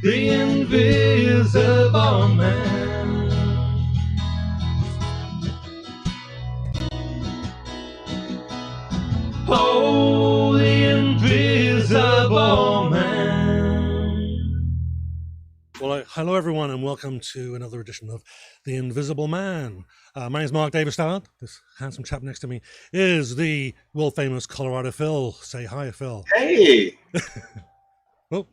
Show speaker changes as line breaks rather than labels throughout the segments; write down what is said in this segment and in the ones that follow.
the invisible man. Oh, the invisible man.
Well, hello everyone, and welcome to another edition of The Invisible Man. My name is Mark David Stallard. This handsome chap next to me is the world-famous Colorado Phil. Say hi, Phil.
Hey!
Oh,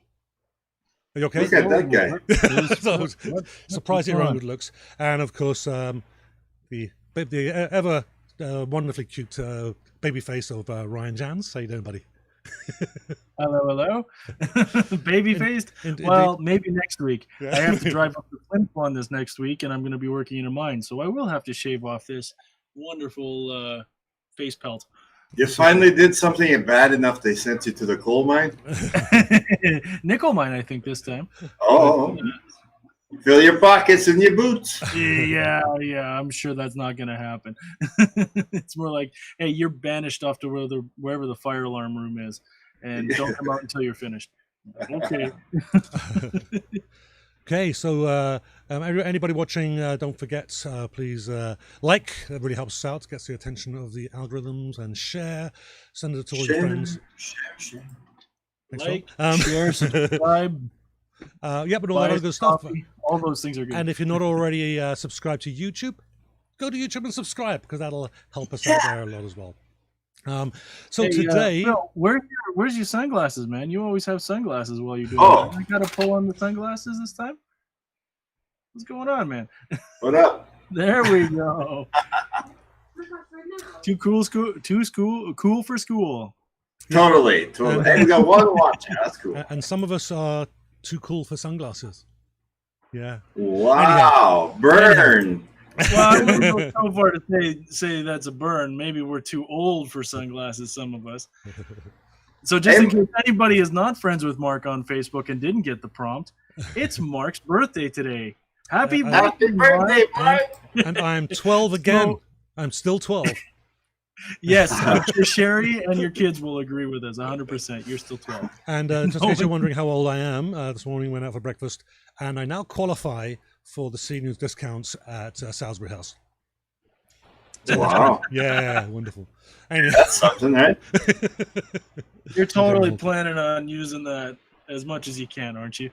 are you okay?
Look at that guy.
So, surprised at your own good looks. And of course, the ever wonderfully cute baby face of Ryan Janz. How you doing, buddy?
Hello. Baby-faced? Well, maybe next week.
Yeah.
I have to drive up to Flint on this next week, and I'm going to be working in a mine, so I will have to shave off this wonderful face pelt.
You finally did something bad enough they sent you to the coal mine?
Nickel mine, I think, this time.
Oh. Fill your pockets and your boots.
Yeah, I'm sure that's not going to happen. It's more like, hey, you're banished off to wherever the fire alarm room is, and don't come out until you're finished. Okay.
Okay, so anybody watching, don't forget, please like. It really helps us out, gets the attention of the algorithms, and share. Send it to all your friends.
Share.
Like, share, subscribe.
Yeah, but all that other good stuff.
All those things are good.
And if you're not already subscribed to YouTube, go to YouTube and subscribe, because that'll help us out there a lot as well. So today,
Phil, where's your sunglasses, man? You always have sunglasses while you're doing
Oh.
it. You got to pull on the sunglasses this time? What's going on, man?
What up?
There we go. Cool for school.
Totally. And we got one watch. That's cool.
and some of us are too cool for sunglasses. Yeah.
Wow. Burn.
Well, I wouldn't go so far to say that's a burn. Maybe we're too old for sunglasses, some of us. So just in case anybody is not friends with Mark on Facebook and didn't get the prompt, it's Mark's birthday today. Happy birthday,
Mark.
And I'm 12 again. I'm still 12.
Yes, Dr. Sherry and your kids will agree with us 100%. You're still 12.
And just in case you're wondering how old I am, this morning went out for breakfast, and I now qualify for the seniors discounts at Salisbury House.
Wow.
Yeah, wonderful. Anyway.
That's something, right?
You're totally planning on using that as much as you can, aren't you?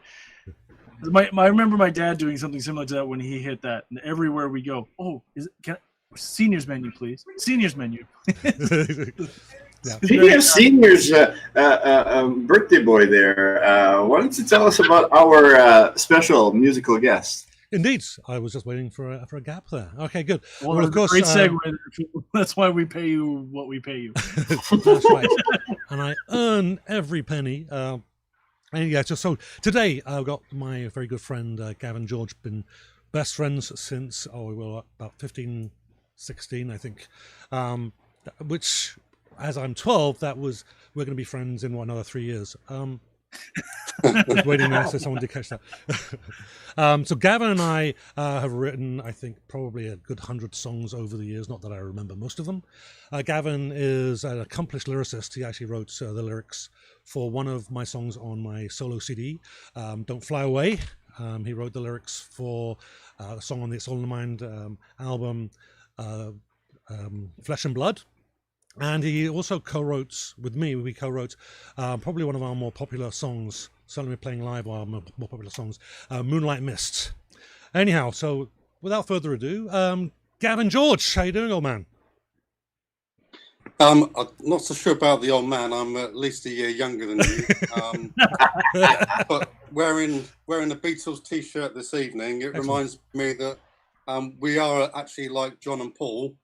I remember my dad doing something similar to that when he hit that. And everywhere we go, seniors menu, please. Seniors menu.
Yeah. Speaking of seniors, birthday boy there, why don't you tell us about our special musical guest?
Indeed, I was just waiting for a gap there. Okay, good.
Well, of course, great segue. That's why we pay you what we pay you.
That's right, and I earn every penny. And yeah, so today I've got my very good friend Gavin George. Been best friends since about 15, 16, I think. Which, as I'm 12, we're going to be friends in another 3 years. Just waiting there so someone did catch that. So Gavin and I have written, I think, probably a good 100 songs over the years. Not that I remember most of them. Gavin is an accomplished lyricist. He actually wrote the lyrics for one of my songs on my solo CD, Don't Fly Away. He wrote the lyrics for a song on the Soul in the Mind album, Flesh and Blood. And he also co-wrote with me. We co-wrote probably one of our more popular songs. Certainly, we're playing live our more popular songs, "Moonlight Mist." Anyhow, so without further ado, Gavin George, how you doing, old man?
I'm not so sure about the old man. I'm at least a year younger than you. But wearing a Beatles T-shirt this evening, it reminds me that we are actually like John and Paul.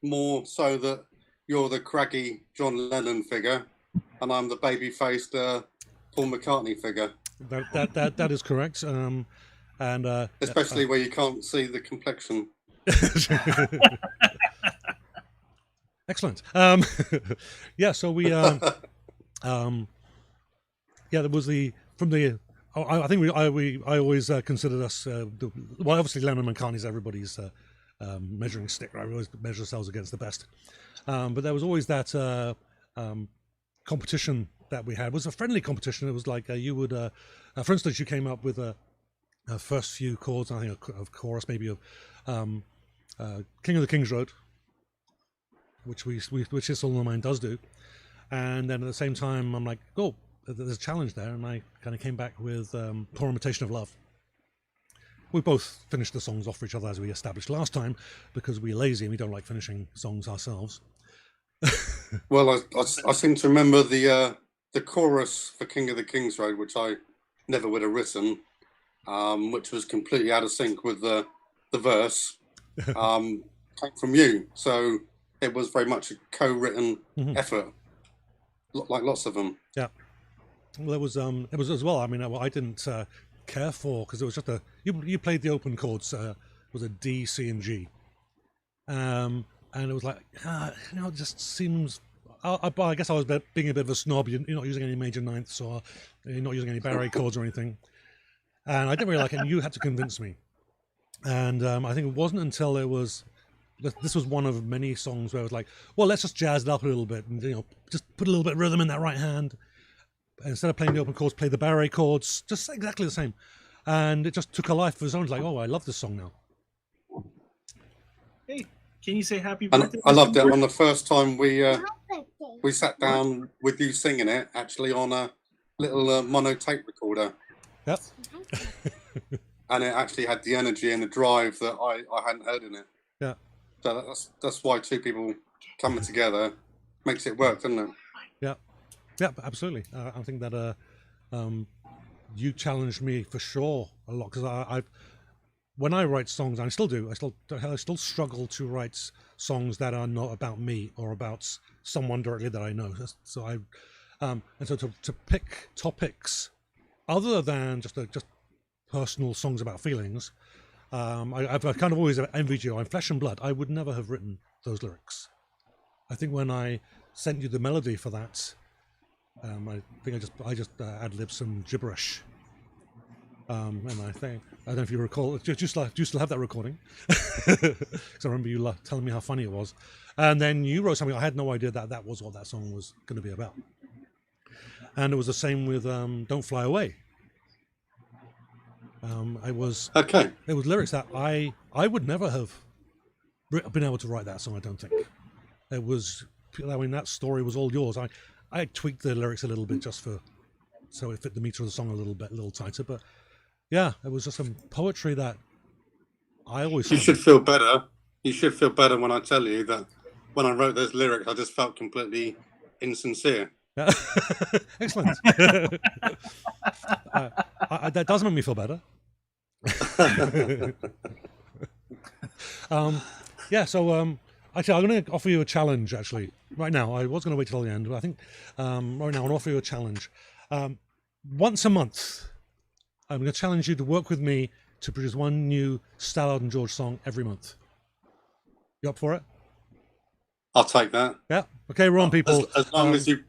More so that you're the craggy John Lennon figure, and I'm the baby-faced Paul McCartney figure.
That is correct.
Especially where you can't see the complexion.
Excellent. Yeah. So we. Yeah, there was I think I always considered us. Well, obviously Lennon and McCartney's everybody's measuring stick, right? We always measure ourselves against the best. But there was always that competition that we had was a friendly competition. It was like you would, for instance, you came up with a first few chords, I think, of chorus, maybe of King of the Kings Road, which This All of Mine does do. And then at the same time, I'm like, oh, there's a challenge there. And I kind of came back with Poor Imitation of Love. We both finished the songs off for each other, as we established last time, because we're lazy and we don't like finishing songs ourselves.
Well, I seem to remember the chorus for King of the Kings Road, which I never would have written, which was completely out of sync with the verse, came from you. So it was very much a co-written effort, like lots of them.
Yeah. Well, it was as well. I mean, I didn't care for, because it was just you played the open chords, was a D, C, and G, and it was like, it just seems. I guess I was being a bit of a snob. You're not using any major ninths, or you're not using any barré chords or anything, and I didn't really like it. And you had to convince me, and I think it wasn't until this was one of many songs where I was like, well, let's just jazz it up a little bit, and just put a little bit of rhythm in that right hand. Instead of playing the open chords, play the barré chords, just exactly the same. And it just took a life of its own. It's like, oh, I love this song now.
Hey, can you say happy birthday?
I loved it on the first time we sat down with you singing it, actually on a little mono tape recorder.
Yep.
And it actually had the energy and the drive that I hadn't heard in it.
Yeah.
So that's why two people coming together makes it work, doesn't it?
Yeah. Yeah, absolutely. I think that you challenged me for sure a lot, because when I write songs, and I still do, I still struggle to write songs that are not about me or about someone directly that I know. So to pick topics other than just personal songs about feelings, I've kind of always envied you. I'm flesh and blood. I would never have written those lyrics. I think when I sent you the melody for that, I think I just ad-libbed some gibberish, and I don't know if you recall. Do you still have that recording? Because I remember you telling me how funny it was, and then you wrote something. I had no idea that was what that song was going to be about, and it was the same with "Don't Fly Away." It was lyrics that I would never have been able to write that song. I don't think it was. I mean, that story was all yours. I tweaked the lyrics a little bit just so it fit the meter of the song a little tighter. But yeah, it was just some poetry that I always.
You should feel better. You should feel better when I tell you that when I wrote those lyrics, I just felt completely insincere.
Yeah. Excellent. That does make me feel better. Yeah. So actually, I'm going to offer you a challenge. Actually, right now, I was going to wait till the end, but I think right now, I'm going to offer you a challenge. Once a month, I'm going to challenge you to work with me to produce one new Stallard and George song every month. You up for it?
I'll take that.
Yeah. Okay, we're on, people.
As long as you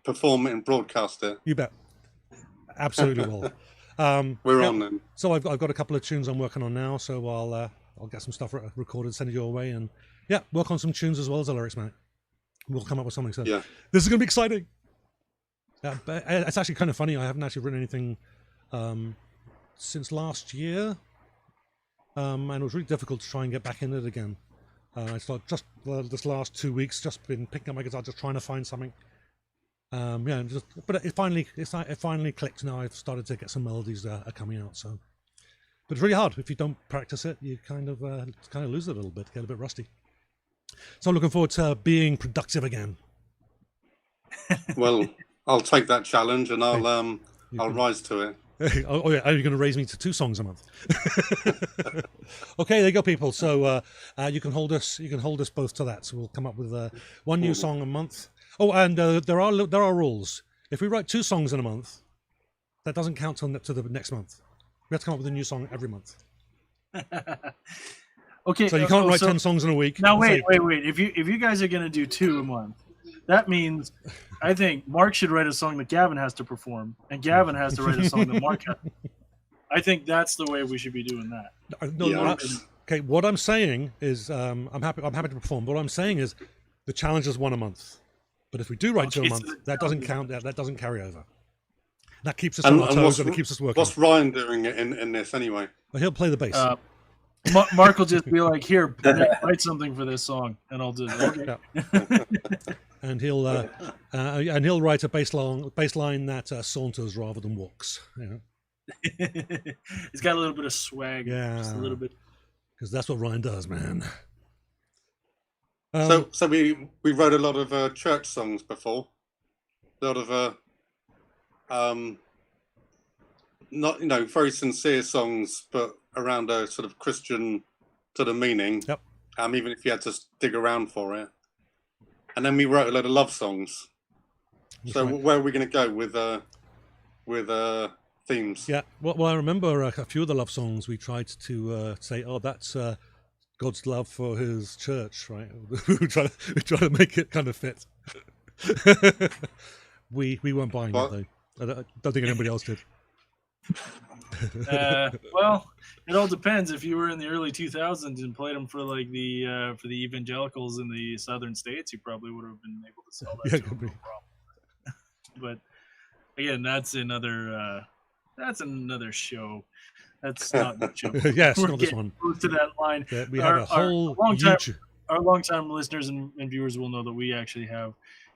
perform it and broadcast it.
You bet. Absolutely will.
We're on then.
So I've got a couple of tunes I'm working on now, so I'll get some stuff recorded, send it your way, and yeah, work on some tunes as well as the lyrics, mate. We'll come up with something. So
yeah, this
is going to be exciting. But it's actually kind of funny. I haven't actually written anything since last year, and it was really difficult to try and get back in it again. I started just this last 2 weeks, just been picking up my guitar, just trying to find something. Yeah, but it finally clicked. Now I've started to get some melodies that are coming out. So, but it's really hard if you don't practice it. You kind of lose it a little bit, get a bit rusty. So I'm looking forward to being productive again.
Well, I'll take that challenge and I'll rise to it.
Oh yeah, are you going to raise me to 2 songs a month? Okay, there you go, people. So you can hold us both to that. So we'll come up with one new song a month. Oh, and there are rules. If we write 2 songs in a month, that doesn't count to the next month. We have to come up with a new song every month.
Okay.
So you can't write 10 songs in a week.
Now wait. If you guys are going to do 2 a month, that means I think Mark should write a song that Gavin has to perform, and Gavin has to write a song that Mark has. I think that's the way we should be doing that.
Okay, what I'm saying is I'm happy to perform. But what I'm saying is the challenge is 1 a month. But if we do write 2 a
Okay,
month,
so
that doesn't count. That doesn't carry over. That keeps us
And-
on our
and
toes and it keeps us working.
What's Ryan doing in this anyway?
Well, he'll play the bass.
Mark will just be like, "Here, write something for this song," and I'll do it. Okay.
And he'll write a bass line that saunters rather than walks. You know?
He's got a little bit of swag.
Yeah.
Just a little bit.
Because that's what Ryan does, man.
So we wrote a lot of church songs before. A lot of not very sincere songs, but around a sort of Christian sort of meaning.
Yep.
Even if you had to dig around for it. And then we wrote a lot of love songs.
That's
So
right.
where are we going to go with themes?
Yeah, well, I remember a few of the love songs we tried to say, oh, that's God's love for his church, right? we try to make it kind of fit. we weren't buying it, though. I don't think anybody else did.
Well, it all depends. If you were in the early 2000s and played them for like the evangelicals in the southern states, you probably would have been able to sell that.
Yeah,
to
could
them,
be.
no problem. But again, that's another show. That's not the show.
Yes,
We're
not this
getting
one.
close to that line.
Yeah, we have a whole
long-time-
YouTube.
Our longtime listeners and viewers will know that we actually have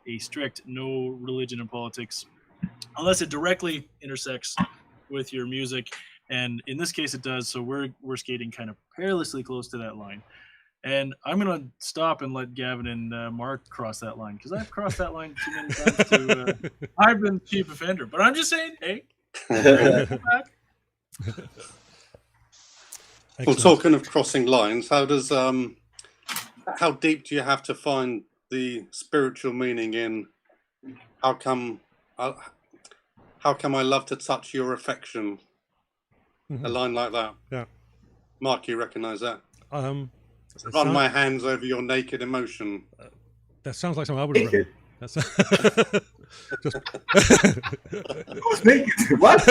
a strict no religion and politics, unless it directly intersects with your music, and in this case it does. So we're skating kind of perilously close to that line, and I'm gonna stop and let Gavin and Mark cross that line, because I've crossed that line too many times to I've been the chief offender. But I'm just saying, hey, back.
Well, talking of crossing lines, how deep do you have to find the spiritual meaning in how come I love to touch your affection?
Mhm.
A line like that.
Yeah.
Mark, you recognise that?
It
Run
sound-
my hands over your naked emotion.
that sounds like something I would have written. That's just
Who's naked? What?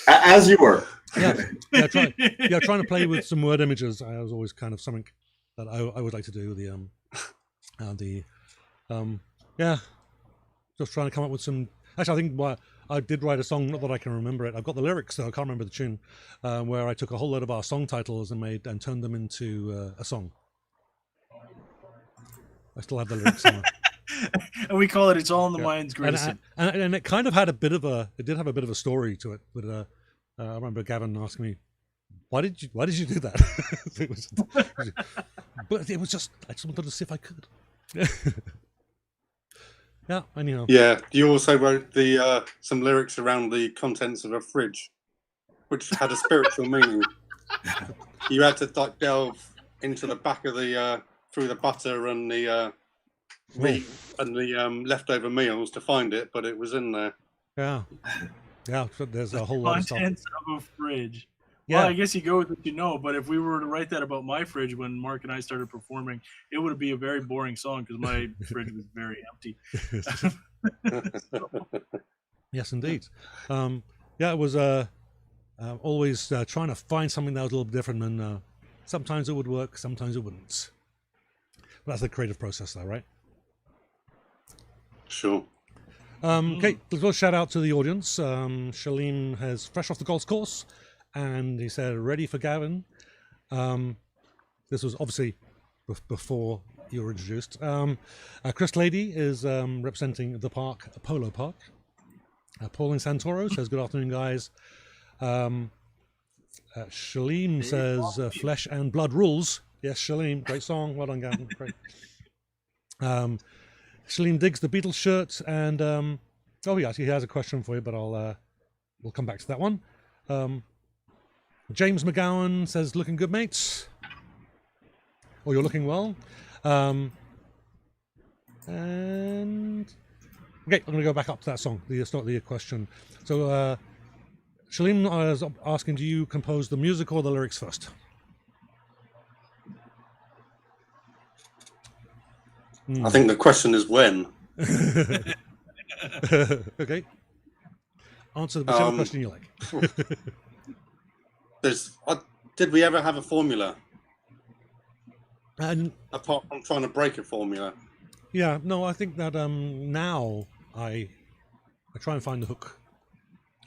As you were.
trying to play with some word images. I was always kind of something that I would like to do. Just trying to come up with some. Actually, I think I did write a song. Not that I can remember it. I've got the lyrics, though I can't remember the tune. Where I took a whole load of our song titles and turned them into a song. I still have the lyrics somewhere.
And we call it "It's All in the Mind's Greatest Sin."
And it kind of had it did have a bit of a story to it. But I remember Gavin asking me, why did you do that? But it was just, I just wanted to see if I could. Yeah, anyhow.
Yeah, you also wrote the some lyrics around the contents of a fridge, which had a spiritual meaning. You had to like delve into the back of the through the butter and the meat and the leftover meals to find it, but it was in there.
Yeah, so there's a whole lot of stuff.
Contents of a fridge.
Yeah.
Well, I guess you go with what you know, but if we were to write that about my fridge when Mark and I started performing, it would be a very boring song because my fridge was very empty.
Yes, indeed. It was always trying to find something that was a little bit different, and sometimes it would work, sometimes it wouldn't. But that's the creative process, though, right?
Sure.
Okay, let's go shout out to the audience. Shalim has fresh off the golf course, and he said, ready for Gavin. This was obviously before you were introduced. Chris Lady is representing the park, Polo Park. Pauline Santoro says, good afternoon, guys. Shalim says, flesh and blood rules. Yes, Shalim, great song. Well done, Gavin. Great. Shalim digs the Beatles shirt, and he has a question for you, but we'll come back to that one. James McGowan says, looking good, mates. Or you're looking well. And okay, I'm going to go back up to that song. It's not the question. So Shalim is asking, do you compose the music or the lyrics first?
I think the question is when.
Okay. Answer whichever question you like.
Did we ever have a formula?
And
apart from trying to break a formula.
yeah, no, I think that now I try and find the hook.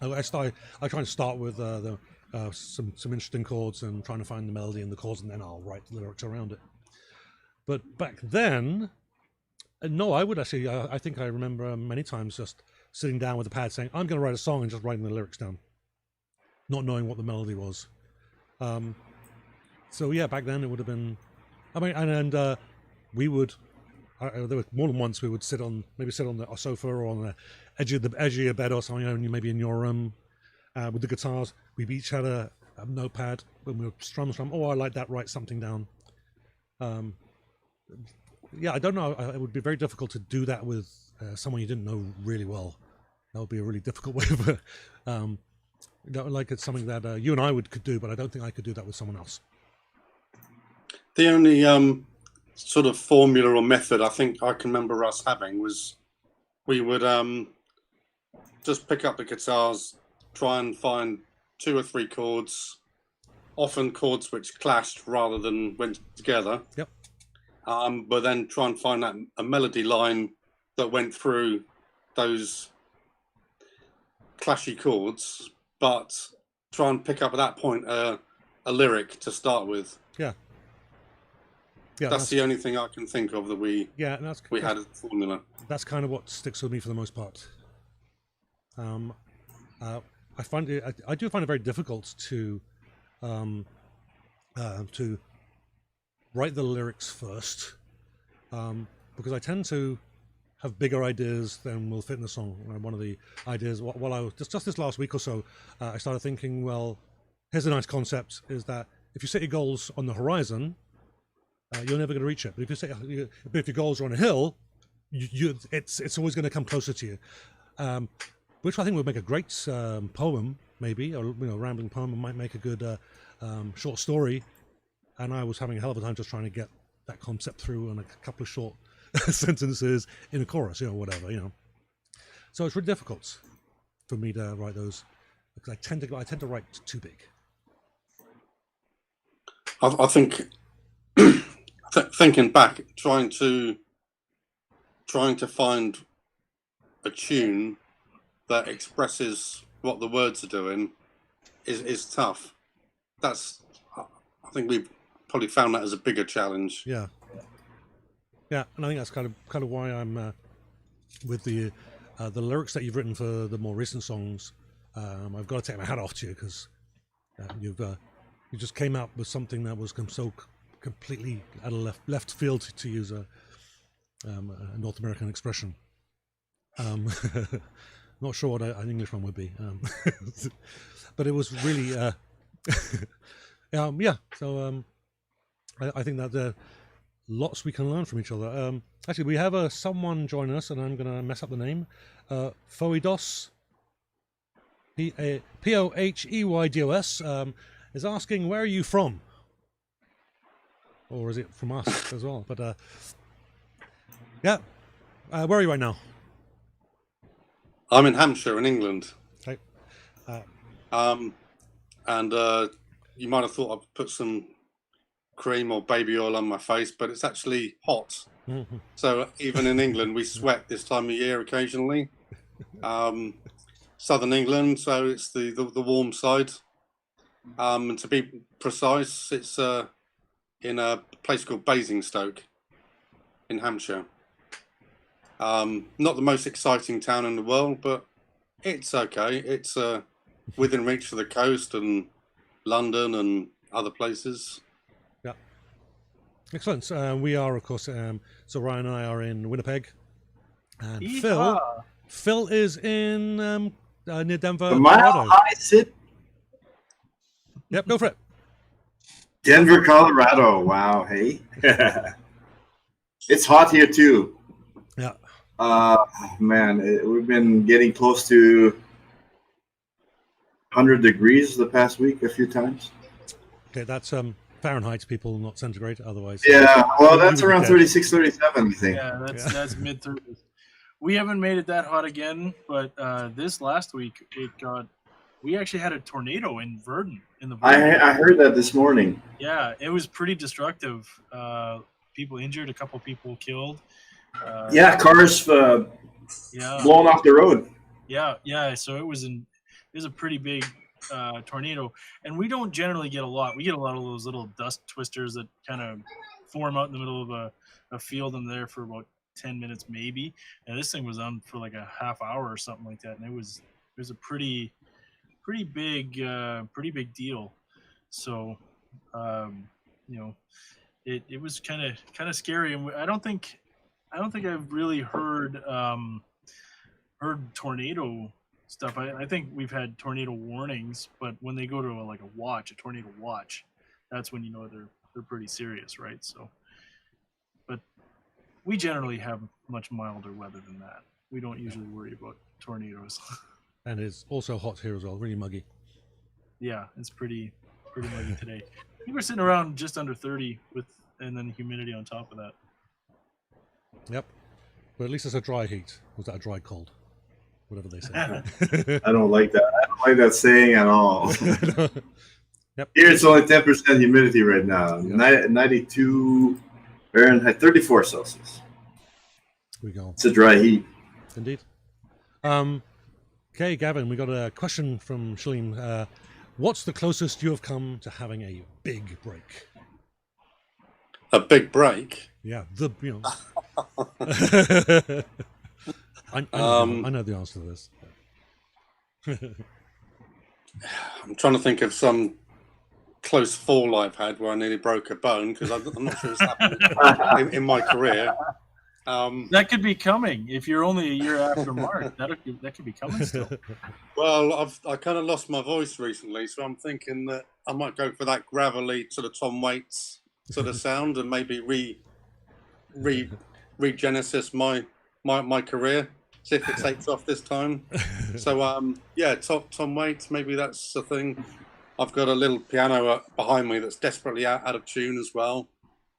I try and start with some interesting chords and trying to find the melody and the chords, and then I'll write the lyrics around it. But back then, no, I would actually. I think I remember many times just sitting down with a pad saying, "I'm going to write a song," and just writing the lyrics down, not knowing what the melody was. So yeah, back then it would have been. I mean, and we would. There was more than once we would sit on the sofa or on the edge of your bed or something, and maybe in your room with the guitars. We each had a notepad when we would strum. Oh, I like that. Write something down. Yeah, I don't know. It would be very difficult to do that with someone you didn't know really well. That would be a really difficult way of. Like it's something that you and I could do, but I don't think I could do that with someone else.
The only sort of formula or method I think I can remember us having was we would just pick up the guitars, try and find 2 or 3 chords, often chords which clashed rather than went together.
Yep.
But then try and find a melody line that went through those clashy chords, but try and pick up at that point a lyric to start with.
Yeah. Yeah,
that's the only thing I can think of that we had a formula.
That's kind of what sticks with me for the most part. I do find it very difficult to write the lyrics first, because I tend to have bigger ideas than will fit in the song. One of the ideas, while I was just this last week or so, I started thinking, well, here's a nice concept: is that if you set your goals on the horizon, you're never going to reach it. But if your goals are on a hill, it's always going to come closer to you. Which I think would make a great poem, maybe, or rambling poem. It might make a good short story. And I was having a hell of a time just trying to get that concept through in a couple of short sentences in a chorus, whatever. So it's really difficult for me to write those because I tend to write too big.
I think. Thinking back, trying to find a tune that expresses what the words are doing is tough. I think we've probably found that as a bigger challenge.
Yeah, and I think that's kind of why I'm with the lyrics that you've written for the more recent songs. I've got to take my hat off to you because you just came out with something that was so completely out of left field, to use a North American expression. Not sure what an English one would be, but it was really yeah. So I think that lots we can learn from each other. Actually, we have someone join us, and I'm going to mess up the name. Foedos, Poheydos, is asking, where are you from? Or is it from us as well? But yeah, where are you right now?
I'm in Hampshire, in England.
Okay.
And you might have thought I'd put some cream or baby oil on my face, but it's actually hot.
Mm-hmm.
So even in England, we sweat this time of year occasionally. Southern England, so it's the warm side. And to be precise, it's in a place called Basingstoke in Hampshire. Not the most exciting town in the world, but it's okay. It's within reach of the coast and London and other places.
Yeah. Excellent. We are, of course, so Ryan and I are in Winnipeg. And Phil is in near Denver, Colorado. Yep, go for it.
Denver, Colorado. Wow, hey. It's hot here too.
Yeah.
Man, we've been getting close to 100 degrees the past week a few times.
Okay, that's Fahrenheit, people, not centigrade. Otherwise,
yeah. Well, that's around 36, 37, I think.
Yeah, that's mid-30s. We haven't made it that hot again, but this last week it got we actually had a tornado in Verdun in the.
I heard that this morning.
Yeah, it was pretty destructive. People injured, a couple people killed.
Yeah, cars blown off the road.
Yeah. So it was a pretty big tornado, and we don't generally get a lot. We get a lot of those little dust twisters that kind of form out in the middle of a field, and there for about 10 minutes maybe. And this thing was on for like a half hour or something like that, and it was a pretty big deal. So it was kind of scary, and I don't think I've really heard tornado stuff. I think we've had tornado warnings, but when they go to a tornado watch, that's when you know they're pretty serious, right? So, but we generally have much milder weather than that. We don't usually worry about tornadoes.
And it's also hot here as well, really muggy.
Yeah, it's pretty muggy today. I think we're sitting around just under 30 and then humidity on top of that.
Yep. But at least it's a dry heat. Was that a dry cold? Whatever they say.
I don't like that. I don't like that saying at all.
Yep.
Here it's only 10% humidity right now. Yep. 92 Fahrenheit, 34 Celsius.
We go.
It's a dry heat.
Indeed. Okay, Gavin, we got a question from Shalem. What's the closest you have come to having a big break?
A big break?
Yeah, I know the answer to this.
I'm trying to think of some close fall I've had where I nearly broke a bone, because I'm not sure it's happened in my career.
That could be coming if you're only a year after Mark. That could be coming still.
Well, I kind of lost my voice recently, so I'm thinking that I might go for that gravelly sort of Tom Waits sort of sound, and maybe regenesis my career. See if it takes off this time. So Tom Waits, maybe that's the thing. I've got a little piano behind me that's desperately out of tune as well.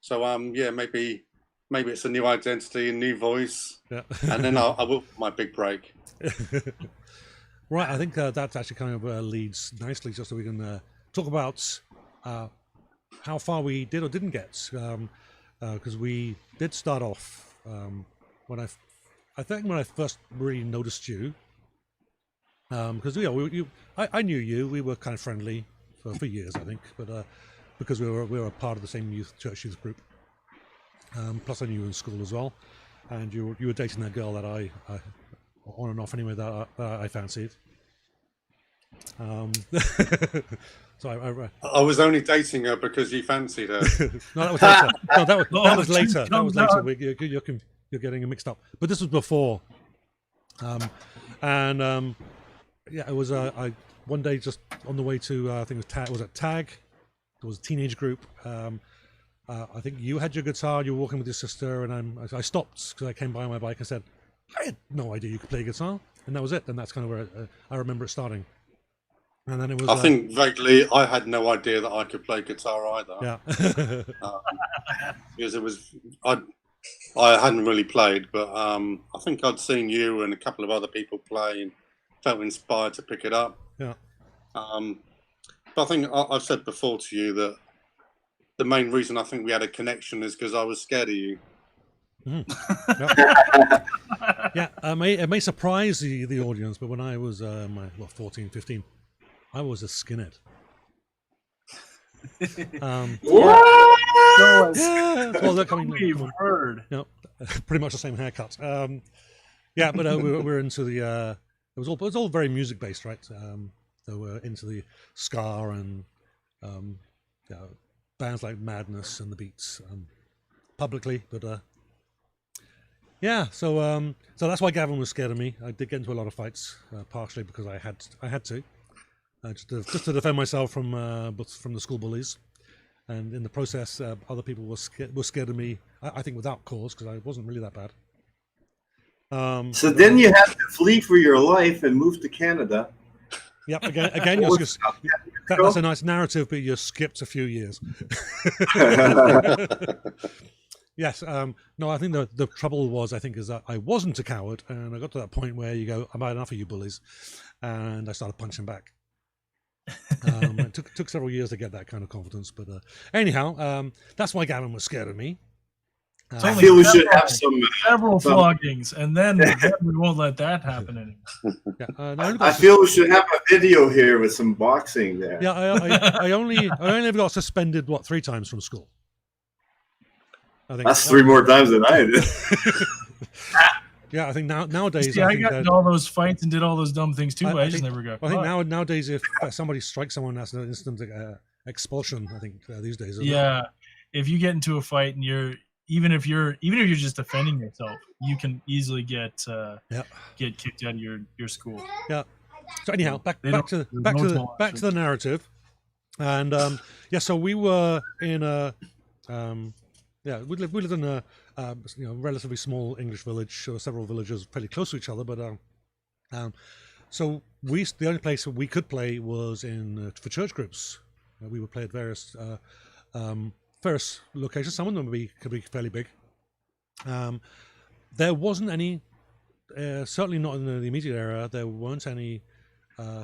So maybe it's a new identity, a new voice, and then I will my big break.
Right, I think that actually kind of leads nicely, just so we can talk about how far we did or didn't get, because we did start off when I first really noticed you, because I knew you. We were kind of friendly for years, I think, but because we were a part of the same church youth group. Plus, I knew you in school as well, and you were dating that girl that I on and off anyway that I fancied. So
I was only dating her because you fancied her.
No, that was later. No, that was later. That was later. You're getting it mixed up. But this was before. It was one day just on the way to I think it was Tag. Was it Tag? It was a teenage group. I think you had your guitar. You were walking with your sister, and I stopped because I came by on my bike and said, "I had no idea you could play guitar," and that was it. And that's kind of where I remember it starting. And then it was.
I think vaguely, I had no idea that I could play guitar either.
Yeah.
Because it was I hadn't really played, but I think I'd seen you and a couple of other people play and felt inspired to pick it up.
Yeah.
But I think I've said before to you that the main reason I think we had a connection is because I was scared of you.
Mm-hmm. Yeah, it may surprise the audience, but when I was 14, 15, I was a skinhead.
What?
Yeah, well, they're coming.
We've heard.
No, pretty much the same haircut. Yeah, but we're into the. It was all very music based, right? So we're into the ska and bands like Madness and the Beats publicly, but yeah. So that's why Gavin was scared of me. I did get into a lot of fights, partially because I had to. Just to defend myself from the school bullies, and in the process, other people were scared of me. I think without cause, because I wasn't really that bad.
So then you had to flee for your life and move to Canada.
Yep. Again, that's a nice narrative, but you skipped a few years. Yes. No, I think the trouble was, is that I wasn't a coward, and I got to that point where you go, "I've had enough of you bullies," and I started punching back. It took several years to get that kind of confidence, but anyhow, that's why Gavin was scared of me.
I feel we should have
several floggings, and then we won't let that happen anymore.
Yeah,
I feel we should have a video here with some boxing there.
Yeah, I only ever got suspended 3 times from school. I think
that's 3 more times than I did.
Yeah, I think nowadays.
See, I got into all those fights and did all those dumb things too. I just never got.
I think nowadays, if somebody strikes someone, that's an instant expulsion. I think these days.
Yeah, if you get into a fight and even if you're just defending yourself, you can easily get kicked out of your school.
Yeah. So anyhow, back to the narrative, and so we were in a we lived in a relatively small English village, several villages fairly close to each other, but so the only place we could play was in for church groups. We would play at various locations. Some of them could be fairly big. There wasn't any, certainly not in the immediate area. There weren't any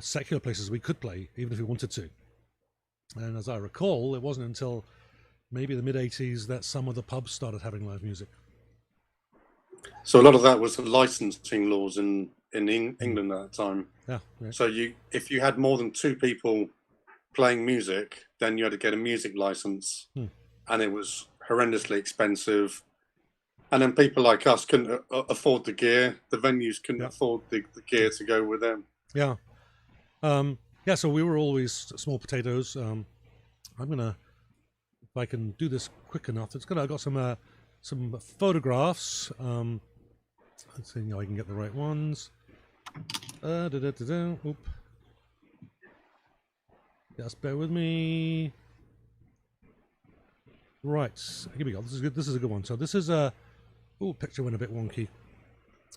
secular places we could play, even if we wanted to. And as I recall, it wasn't until maybe the mid-'80s that some of the pubs started having live music.
So a lot of that was the licensing laws in England at that time.
Yeah.
So if you had more than 2 people playing music, then you had to get a music license, and it was horrendously expensive. And then people like us couldn't afford the gear. The venues couldn't afford the gear to go with them.
Yeah. So we were always small potatoes. I'm gonna, if I can do this quick enough, I've got some photographs. Let's see how I can get the right ones. Oop. Just bear with me. Right, here we go. This is good. This is a good one. So this is a picture went a bit wonky.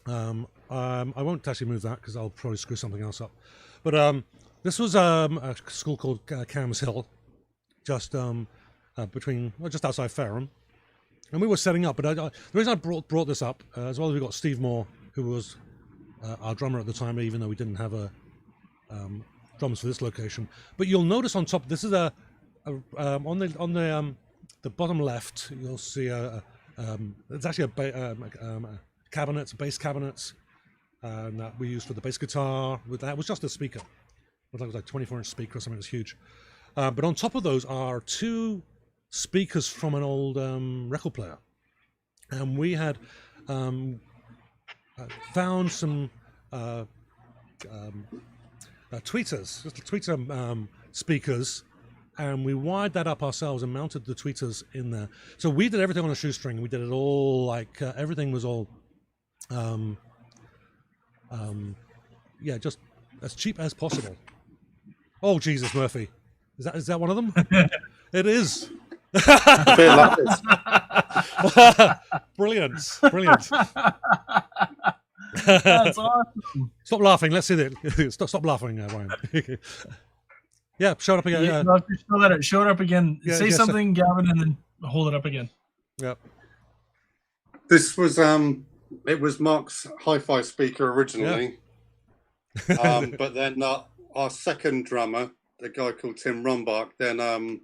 I won't actually move that because I'll probably screw something else up. But this was a school called Cams Hill, just just outside Fareham, and we were setting up. But the reason I brought this up, as well as we got Steve Moore, who was our drummer at the time, even though we didn't have a drums for this location. But you'll notice on top, this is on the bottom left, you'll see it's actually a cabinet, bass cabinets that we used for the bass guitar. That was just a speaker. It was like a 24-inch speaker or something. It was huge. But on top of those are 2 speakers from an old record player, and we had found some tweeters, just tweeter speakers, and we wired that up ourselves and mounted the tweeters in there. So we did everything on a shoestring. We did it all like everything was all, just as cheap as possible. Oh Jesus, Murphy, is that one of them? It is. Brilliant.
That's awesome.
Stop laughing. Let's see that. Stop laughing, Ryan. Yeah, show it up again.
Show it up again. Say something, Gavin, and then hold it up again.
Yep.
This was it was Mark's hi-fi speaker originally, but then our second drummer, the guy called Tim Rumbach, then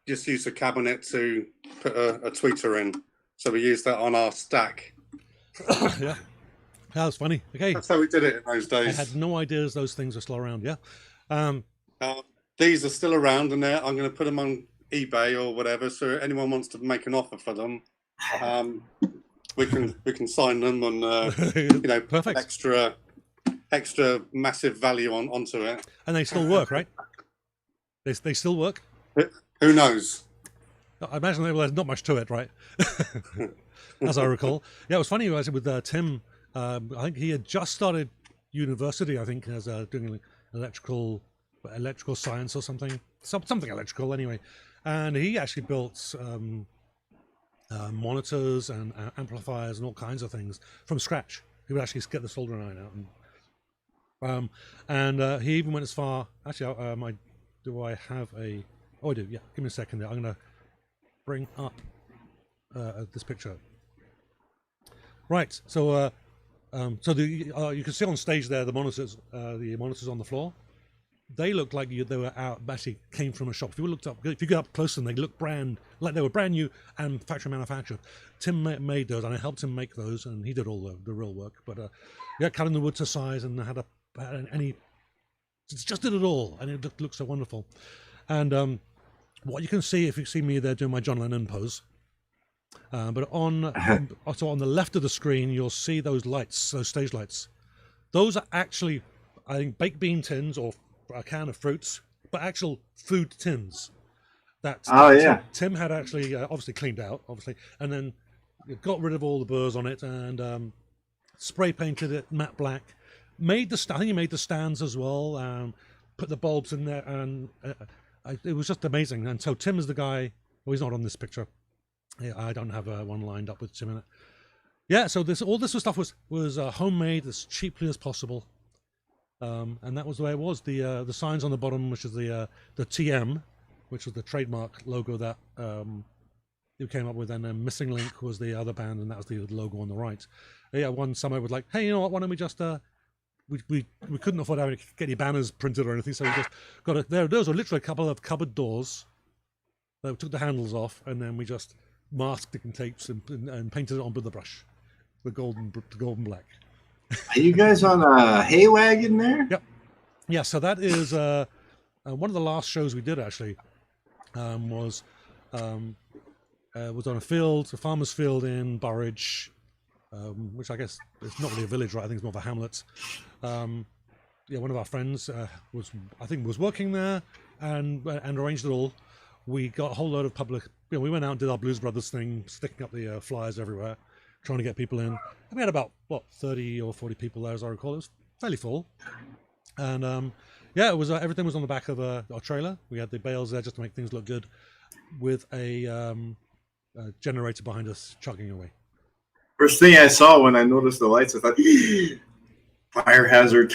just used a cabinet to put a tweeter in. So we used that on our stack.
Yeah, that was funny. Okay,
that's how we did it in those days.
I had no ideas those things were still around. Yeah.
These are still around, and I'm going to put them on eBay or whatever. So anyone wants to make an offer for them, we can sign them and
perfect.
extra massive value onto it.
And they still work, right? They still work.
Who knows?
I imagine there's not much to it, right? As I recall. Yeah, it was funny with Tim. I think he had just started university. I think as doing electrical science or something electrical anyway, and he actually built monitors and amplifiers and all kinds of things from scratch. He would actually get the soldering iron out, and he even went as far. Actually, do I have a? Oh, I do. Yeah, give me a second there. I'm going to bring up this picture. Right. So, you can see on stage there the monitors on the floor. they looked like they were out, actually came from a shop. If you looked up, if you get up close to them, they look like they were brand new and factory manufactured. Tim made those, and I helped him make those, and he did all the real work. But cutting the wood to size, and and he just did it all, and it looked so wonderful. And what you can see, if you see me there doing my John Lennon pose, but on the left of the screen, you'll see those lights, those stage lights. Those are actually, I think, baked bean tins or a can of fruits, but actual food tins. Tim had actually obviously cleaned out, and then got rid of all the burrs on it and spray painted it matte black. I think he made the stands as well. Put the bulbs in there, and it was just amazing. And so Tim is the guy. Well, he's not on this picture. Yeah, I don't have one lined up with Tim in it. Yeah, so all this stuff was homemade as cheaply as possible, and that was the way it was. The signs on the bottom, which is the TM, which was the trademark logo that you came up with, and then Missing Link was the other band, and that was the logo on the right. Yeah, one summer was like, hey, you know what? Why don't we just we couldn't afford to get any banners printed or anything, so we just got those were literally a couple of cupboard doors. We took the handles off, and then we just masked it in tapes and painted it on with the brush, the golden black.
Are you guys on a hay wagon there?
Yep. Yeah, so that is one of the last shows we did actually. Was on a farmer's field in Burridge, which I guess it's not really a village, right? I think it's more of a hamlet. One of our friends was working there and arranged it all. We got a whole load of public. We went out and did our Blues Brothers thing, sticking up the flyers everywhere, trying to get people in. And we had about 30 or 40 people there, as I recall. It was fairly full, and it was everything was on the back of our trailer. We had the bales there just to make things look good, with a generator behind us chugging away.
First thing I saw when I noticed the lights, I thought, fire hazard.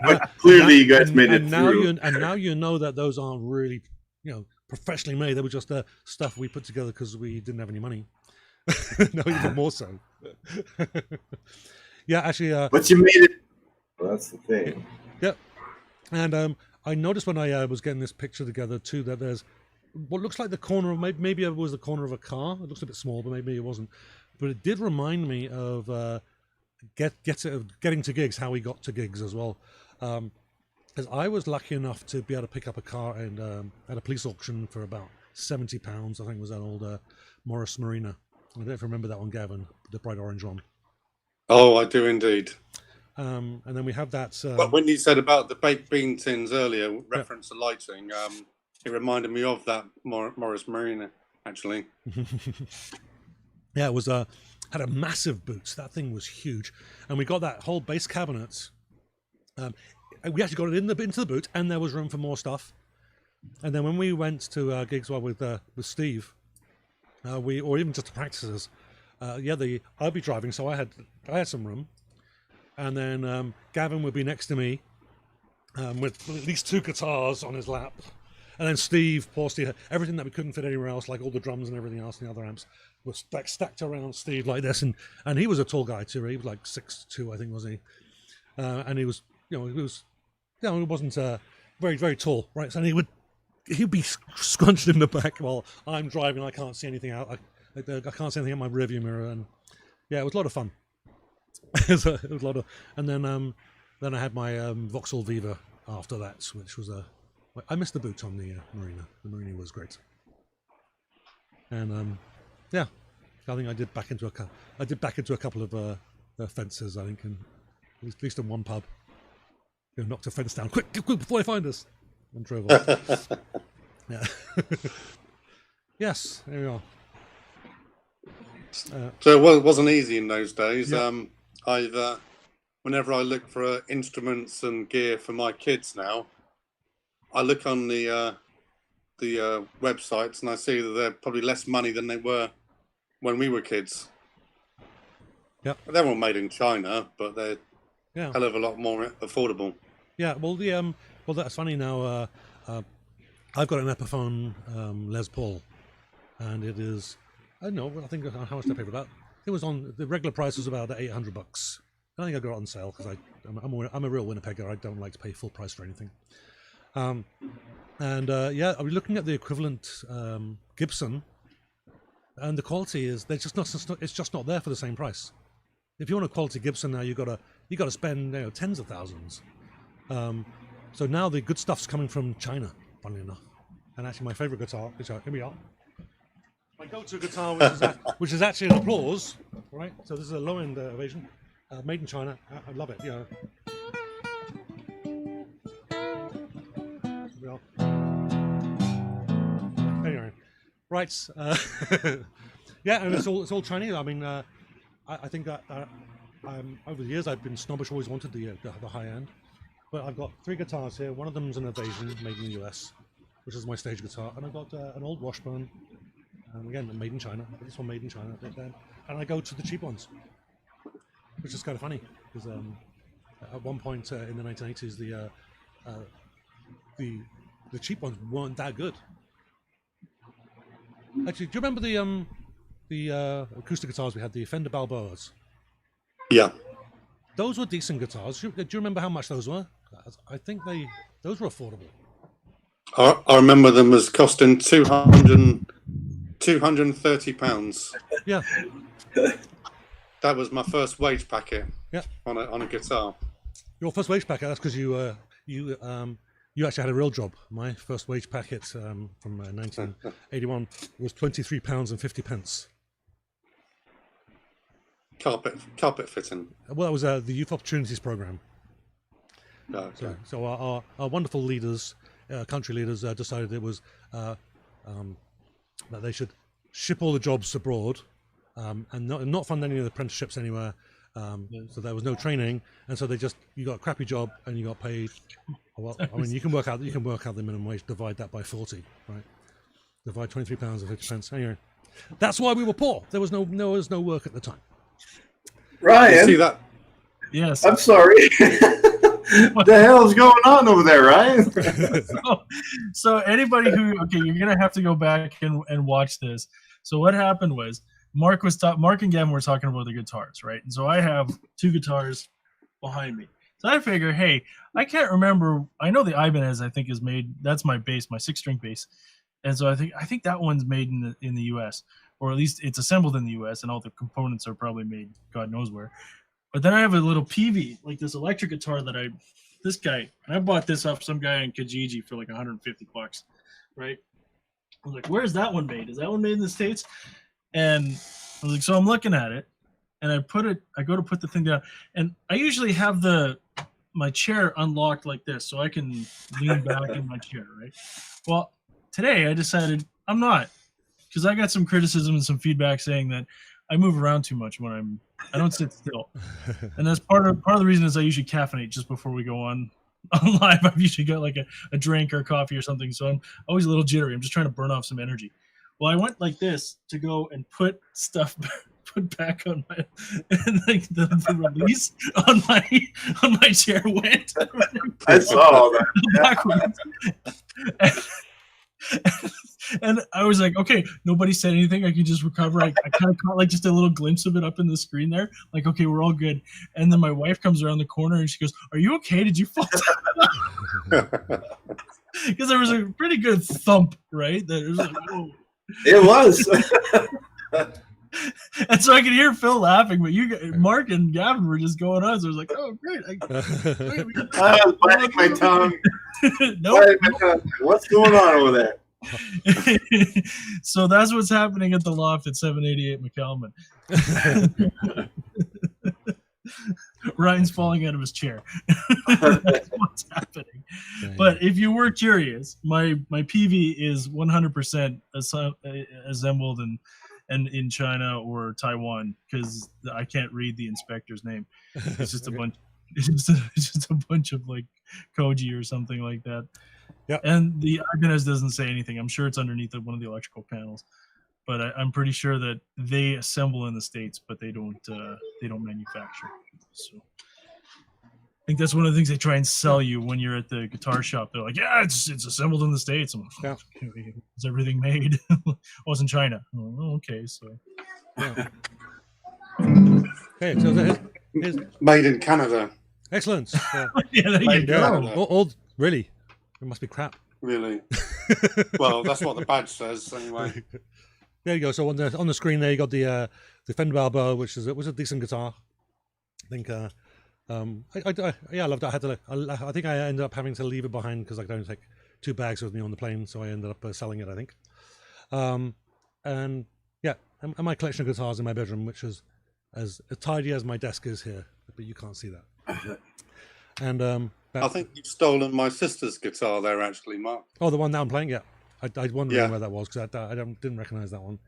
But clearly you guys made it through.
And now you know that those aren't really, professionally made. They were just stuff we put together because we didn't have any money. No, even more so. Yeah, actually. But
you made it. Well, that's the thing.
Yep. And I noticed when I was getting this picture together too that there's what looks like the corner of maybe it was the corner of a car. It looks a bit small, but maybe it wasn't. But it did remind me of getting to gigs, how we got to gigs as well. Because I was lucky enough to be able to pick up a car and at a police auction for about £70. I think it was an old Morris Marina. I don't know if you remember that one, Gavin, the bright orange one.
Oh, I do indeed.
And then we have that.
But when you said about the baked bean tins earlier, reference to lighting, it reminded me of that Morris Marina, actually.
Yeah, it was had a massive boot. That thing was huge, and we got that whole bass cabinet. We actually got it into the boot, and there was room for more stuff. And then when we went to gigs with Steve, or even just to practices, I'd be driving, so I had some room, and then Gavin would be next to me with at least 2 guitars on his lap, and then Steve, poor Steve, everything that we couldn't fit anywhere else, like all the drums and everything else, and the other amps, was stacked around Steve like this, and he was a tall guy too. He was like 6'2", I think, was he? And he was, he wasn't very, very tall, right? So he'd be scrunched in the back while I'm driving. I can't see anything out. I can't see anything in my rearview mirror, and yeah, it was a lot of fun. It was a lot of, and then I had my Vauxhall Viva after that, which was I missed the boot on the Marina. The Marina was great, and I think I did back into a couple of fences. I think, and at least in one pub, knocked a fence down quick before they find us, and drove off. Yeah. Yes, there we are.
So it wasn't easy in those days.
Yeah.
Whenever I look for instruments and gear for my kids now, I look on the websites and I see that they're probably less money than they were when we were kids.
Yeah,
they're all made in China, but they're
a
hell of a lot more affordable.
Yeah, well, that's funny now. I've got an Epiphone Les Paul, and it is, I don't know, I think how much did I pay for that? It was on the regular price was about $800. I think I got it on sale because I'm a real Winnipegger. I don't like to pay full price for anything. Yeah, I was looking at the equivalent Gibson, and the quality is it's just not there for the same price. If you want a quality Gibson now, you gotta spend tens of thousands. So now the good stuff's coming from China, funnily enough. And actually, my favorite guitar is here we are. My go-to guitar, which is actually an applause, right? So this is a low-end version, made in China. I love it. Here we are. Anyway, right. Yeah, and it's all Chinese. I mean, I think that over the years I've been snobbish, always wanted the high end. But I've got 3 guitars here. One of them's an Invasion, made in the US, which is my stage guitar, and I've got an old Washburn, again made in China. But this one made in China, and I go to the cheap ones, which is kind of funny because at one point in the 1980s, the cheap ones weren't that good. Actually, do you remember the acoustic guitars we had, the Fender Balboas?
Yeah.
Those were decent guitars. Do you remember how much those were? I think those were affordable.
I remember them as costing £230.
Yeah.
That was my first wage packet.
Yeah.
On a guitar.
Your first wage packet. That's because you actually had a real job. My first wage packet from 1981 was £23.50.
Carpet fitting.
Well, that was the Youth Opportunities Program.
Oh, okay.
So our wonderful leaders, country leaders, decided it was that they should ship all the jobs abroad and not fund any of the apprenticeships anywhere. So there was no training, and so you got a crappy job and you got paid. Well, I mean, you can work out the minimum wage, divide that by 40, right? Divide £23.50. Anyway, that's why we were poor. There was no work at the time.
Ryan,
you see that?
Yes.
I'm sorry. What the hell is going on over there, Ryan?
So anybody you're gonna have to go back and watch this. So what happened was Mark and Gavin were talking about the guitars, right? And so I have 2 guitars behind me. So I figure, hey, I can't remember. I know the Ibanez, I think, is made. That's my bass, my 6-string bass. And so I think that one's made in the U.S. or at least it's assembled in the U.S. and all the components are probably made God knows where. But then I have a little PV, like this electric guitar that I bought this off some guy on Kijiji for like $150, right? I was like, where's that one made? Is that one made in the States? And I was like, so I'm looking at it, and I go to put the thing down, and I usually have my chair unlocked like this so I can lean back in my chair, right? Well, today I decided I'm not, because I got some criticism and some feedback saying that I move around too much when I don't sit still, and that's part of the reason is I usually caffeinate just before we go on live. I've usually got like a drink or coffee or something, so I'm always a little jittery. I'm just trying to burn off some energy. Well, I went like this to go and put back on my, and like the release on my chair went.
I saw that.
And I was like, okay, nobody said anything. I can just recover. I kind of caught like just a little glimpse of it up in the screen there. Like, okay, we're all good. And then my wife comes around the corner and she goes, "Are you okay? Did you fall down?" Because there was a pretty good thump, right? That it was like, whoa.
It was.
And so I could hear Phil laughing, but Mark and Gavin were just going on. So I was like, oh, great.
I was biting my tongue.
Nope.
What's going on over there?
So that's what's happening at the loft at 788 McCalman. Ryan's falling out of his chair. That's what's happening. But if you were curious, my PV is 100% assembled and in China or Taiwan, because I can't read the inspector's name. It's just a bunch. It's just a bunch of like Koji or something like that.
Yeah.
And the Ibanez doesn't say anything. I'm sure it's underneath one of the electrical panels, but I'm pretty sure that they assemble in the States, but they don't manufacture. So I think that's one of the things they try and sell you when you're at the guitar shop. They're like, yeah, it's assembled in the States. I'm like, yeah. Is everything made? Oh, it's in China. Oh, okay, so.
Yeah. Okay, so
Made in Canada.
Excellent.
Yeah, there you
Made in
go.
Canada.
Really? It must be crap.
Really? Well, that's what the badge says, anyway.
There you go. So on the screen there, you got the Fender Balboa, which was a decent guitar. I think. I loved it. I think I ended up having to leave it behind because I could only take 2 bags with me on the plane, so I ended up selling it, I think. And my collection of guitars in my bedroom, which is as tidy as my desk is here, but you can't see that. And
I think you've stolen my sister's guitar there, actually, Mark.
Oh, the one that I'm playing, yeah. I wondered
Yeah.
where that was because I didn't recognize that one.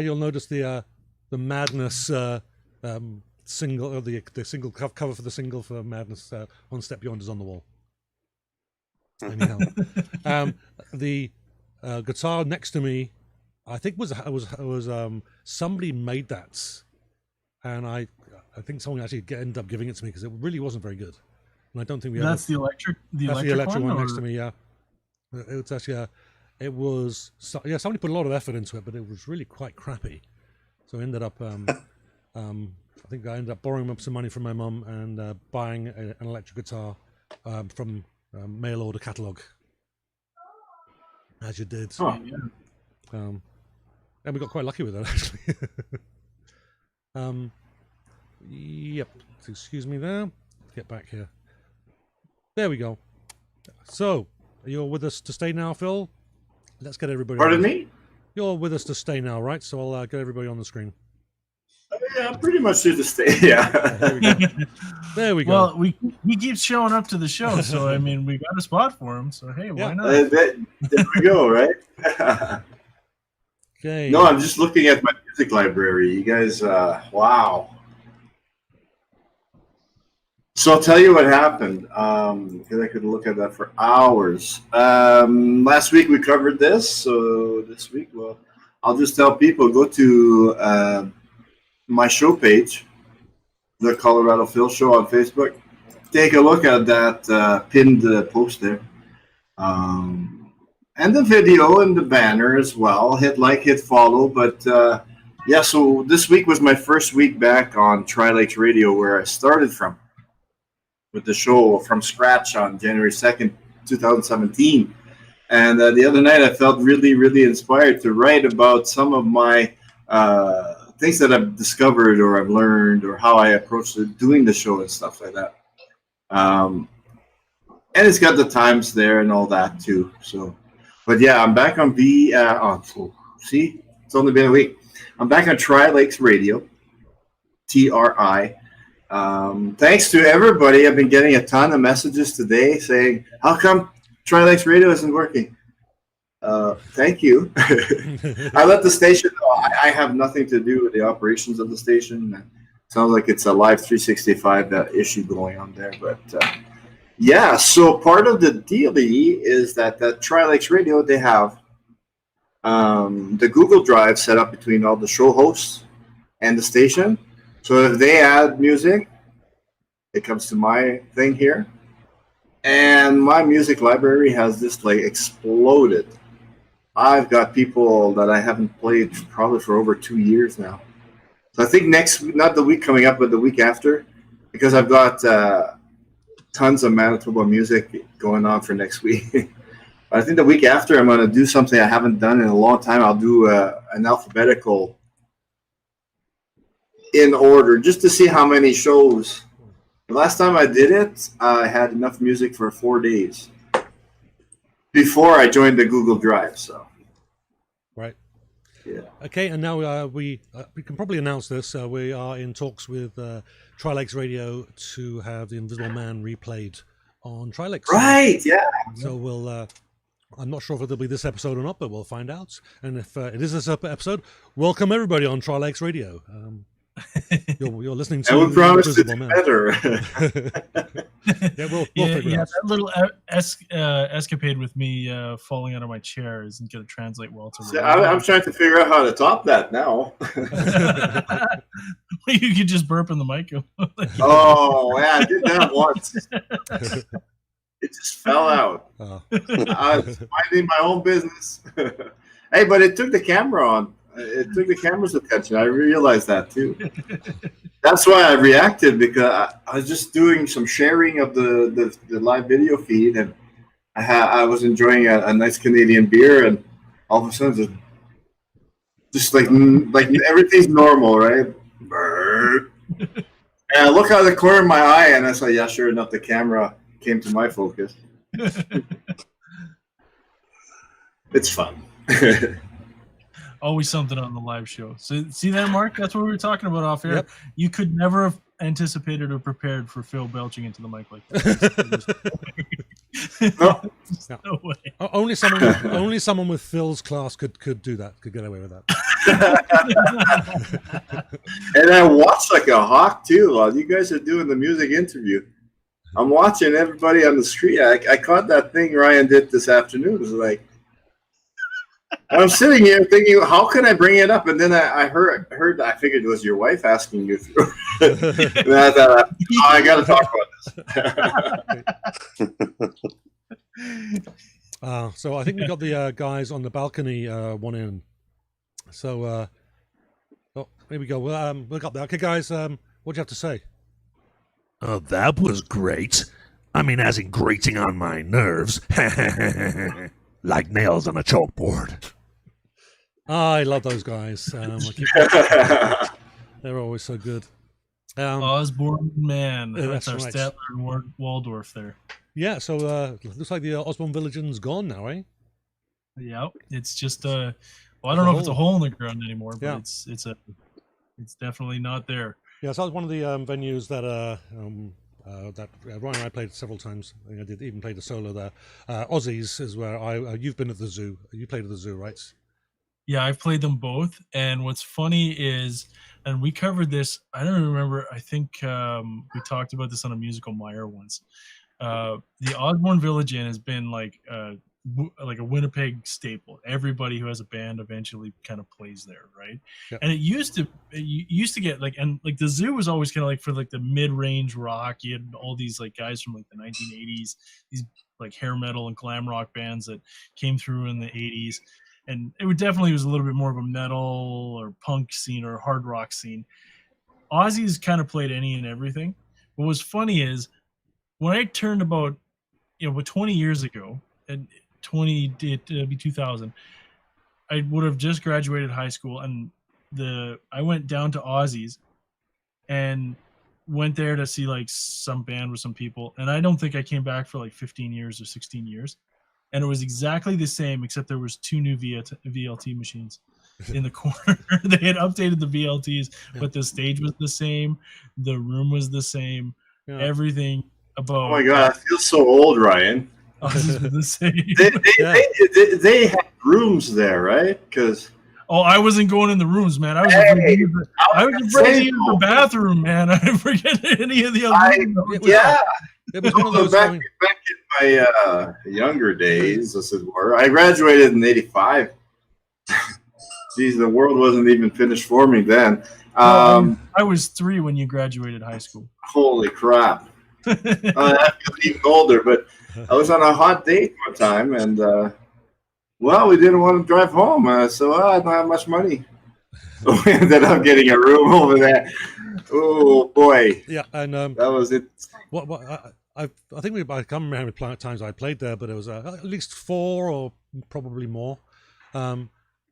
You'll notice the Madness single, or the single cover for the single for Madness, One Step Beyond is on the wall. Anyhow, the guitar next to me, I think was somebody made that, and I think someone actually ended up giving it to me because it really wasn't very good, and I don't think we.
That's the electric.
That's the electric one next
or-
to me. Yeah, it's actually somebody put a lot of effort into it, but it was really quite crappy. So I ended up I think I ended up borrowing up some money from my mum and buying an electric guitar from mail order catalog, as you did.
Oh.
And we got quite lucky with that, actually. Yep. Excuse me there. Get back here. There we go. So, you're with us to stay now, Phil? Let's get everybody.
Pardon me?
You're with us to stay now, right? So I'll get everybody on the screen.
Yeah, I'm pretty much here to stay. Yeah.
There we go. There we go.
Well, he keeps showing up to the show, so I mean, we got a spot for him. So hey, why not?
There we go, right?
Okay.
No, I'm just looking at my music library. You guys, wow. So I'll tell you what happened, because I could look at that for hours. Last week we covered this, so this week, well, I'll just tell people, go to my show page, the Colorado Phil Show on Facebook. Take a look at that pinned post there. And the video and the banner as well. Hit like, hit follow. But yeah, so this week was my first week back on Tri-Lakes Radio, where I started from, with the show from scratch on January 2nd, 2017. And the other night I felt really, really inspired to write about some of my things that I've discovered or I've learned or how I approached doing the show and stuff like that. And it's got the times there and all that too. So, but yeah, I'm back on see, it's only been a week. I'm back on Tri-Lakes Radio, TRI. Thanks to everybody. I've been getting a ton of messages today saying, how come Tri-Lakes Radio isn't working? Thank you. I let the station know I have nothing to do with the operations of the station. Sounds like it's a live 365 issue going on there. But yeah, so part of the deal is that Tri-Lakes Radio, they have the Google Drive set up between all the show hosts and the station. So if they add music, it comes to my thing here. And my music library has just like exploded. I've got people that I haven't played probably for over 2 years now. So I think not the week coming up, but the week after, because I've got tons of Manitoba music going on for next week. But I think the week after, I'm going to do something I haven't done in a long time. I'll do an alphabetical in order, just to see how many shows. The last time I did it, I had enough music for 4 days before I joined the Google Drive. So,
Right.
yeah.
Okay, and now we can probably announce this. We are in talks with Tri-Lakes Radio to have The Invisible Man replayed on Tri-Lakes.
Right, yeah.
So we'll. I'm not sure if it'll be this episode or not, but we'll find out. And if it is this episode, welcome everybody on Tri-Lakes Radio. You're listening to.
I would promise to
Invisible
do
Man.
better.
Yeah, we'll figure it out.
that little escapade with me falling out of my chair isn't going to translate well to.
So I'm trying to figure out how to top that now.
You could just burp in the mic.
Oh, yeah, I did that once. It just fell out. I was minding my own business. Hey, but it took the camera on. It took the camera's attention. I realized that too. That's why I reacted, because I was just doing some sharing of the live video feed, and I was enjoying a nice Canadian beer, and all of a sudden, just like everything's normal, right? And I look out of the corner of my eye, and I saw, yeah, sure enough, the camera came to my focus. It's fun.
Always something on the live show. So see that, Mark? That's what we were talking about off air.
Yep.
You could never have anticipated or prepared for Phil belching into the mic like that. No way.
Only someone with Phil's class could do that. Could get away with that.
And I watched like a hawk too while you guys are doing the music interview. I'm watching everybody on the street. I caught that thing Ryan did this afternoon. It was like, I'm sitting here thinking, how can I bring it up? And then I heard. I figured it was your wife asking you through. And I thought, I got to talk about this.
So I think we got the guys on the balcony one in. So, here we go. We got that. Okay, guys, what do you have to say?
That was great. I mean, as in grating on my nerves. Like nails on a chalkboard.
I love those guys. They're always so good.
Osborne, man. That's our
right.
Statler and Waldorf there.
Yeah, so looks like the Osborne Village's gone now, eh?
Yeah, it's just well, I don't know if it's a hole in the ground anymore, but
Yeah.
it's definitely not there.
Yeah, so that was one of the venues that Ryan and I played several times. I think I did even play the solo there. Aussies is where you've been at the zoo. You played at the zoo, right?
Yeah, I've played them both, and what's funny is, and we covered this. I don't remember. I think we talked about this on a Musical Mire once. The Osborne Village Inn has been like a Winnipeg staple. Everybody who has a band eventually kind of plays there, right?
Yep.
And it used to get like the zoo was always kind of like for like the mid-range rock. You had all these like guys from like the 1980s, these like hair metal and glam rock bands that came through in the 80s. And it definitely was a little bit more of a metal or punk scene or hard rock scene. Aussies kind of played any and everything. What was funny is when I turned about 20 years ago, and 2000, I would have just graduated high school, and I went down to Aussies and went there to see like some band with some people, and I don't think I came back for like 15 years or 16 years. And it was exactly the same, except there was 2 new VLT machines in the corner. They had updated the VLTs, but the stage was the same, the room was the same, everything about.
Oh my God, I feel so old, Ryan.
Was the same.
They had rooms there, right? Because
I wasn't going in the rooms, man. I was afraid to use the bathroom, man. I didn't forget any of the other.
It was one of those.
Back in my younger days, as it were, I graduated in '85. Geez, the world wasn't even finished for me then.
I was 3 when you graduated high school.
Holy crap! I feel even older, but I was on a hot date one time, and we didn't want to drive home, so I don't have much money. We ended up getting a room over there. Oh boy!
Yeah, and
that was it.
I think I can't remember how many times I played there, but it was at least 4 or probably more, and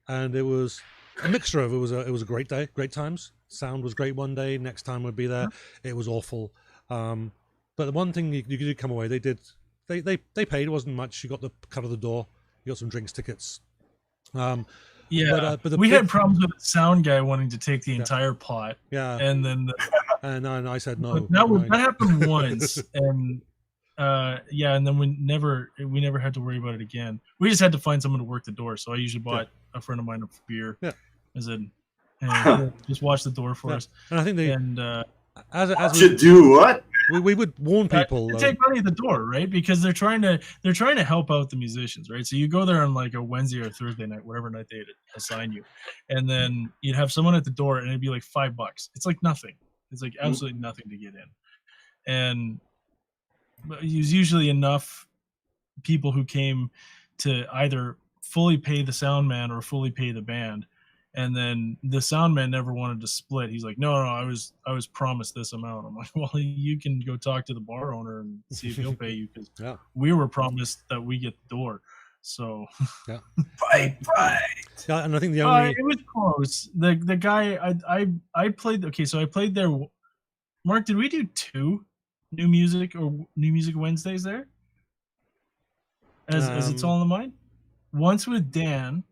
it was a mixture of it was a great day, great times. Sound was great one day. Next time we'd be there, it was awful. But the one thing you did come away, they paid. It wasn't much. You got the cut of the door. You got some drinks tickets.
But we had problems with the sound guy wanting to take the entire pot.
Yeah,
and then
and I said no.
That happened once, and and then we never had to worry about it again. We just had to find someone to work the door. So I usually bought a friend of mine a beer. Yeah, just watch the door for us.
And I think
as we do what?
We would warn people.
Take money at the door, right? Because they're trying to help out the musicians, right? So you go there on like a Wednesday or Thursday night, whatever night they assign you, and then you'd have someone at the door, and it'd be like $5. It's like nothing. It's like absolutely nothing to get in, and it was usually enough people who came to either fully pay the sound man or fully pay the band. And then the sound man never wanted to split. He's like, no, I was promised this amount. I'm like, well, you can go talk to the bar owner and see if he'll pay you, because we were promised that we get the door. So
Fight.
Yeah, and I think the only
it was close. The guy I played. Okay, so I played there. Mark, did we do 2 New Music Wednesdays there? As It's All in the Mind? Once with Dan,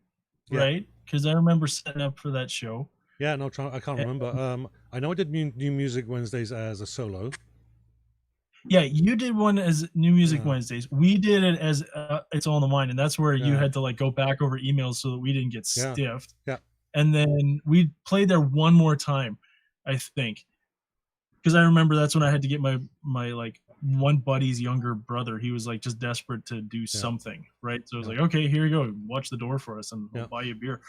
right? Because I remember setting up for that show.
Yeah, no, I can't remember. I know I did New Music Wednesdays as a solo.
Yeah, you did one as New Music Wednesdays. We did it as It's All in the Mind, and that's where you had to like go back over emails so that we didn't get stiffed.
Yeah.
And then we played there one more time, I think, because I remember that's when I had to get my like one buddy's younger brother. He was like just desperate to do something, right? So I was like, okay, here you go, watch the door for us, and I'll buy you a beer.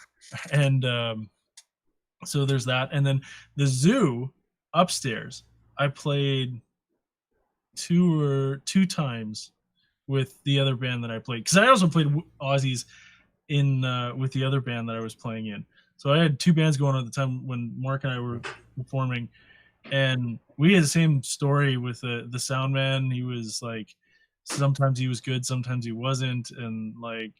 And so there's that, and then the zoo upstairs, I played 2 times with the other band that I played, because I also played Aussies in with the other band that I was playing in. So I had 2 bands going on at the time when Mark and I were performing, and we had the same story with the sound man. He was like, sometimes he was good, sometimes he wasn't, and like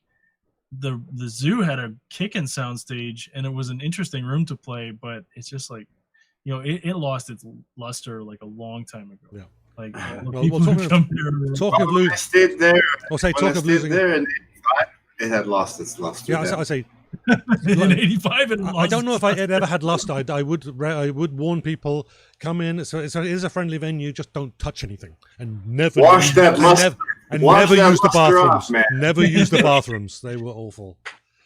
the zoo had a kickin' sound stage, and it was an interesting room to play, but it's just like, you know, it lost its luster like a long time ago.
Yeah.
Like,
talking of losing,
I stayed there.
I'll say talk of losing.
There in '85, it had lost its luster.
Yeah, I say.
In '85,
I don't know if it ever had luster. I would warn people, come in. So it is a friendly venue. Just don't touch anything, and never
wash that luster.
And never use the bathrooms.
Man.
Never use the bathrooms. They were awful.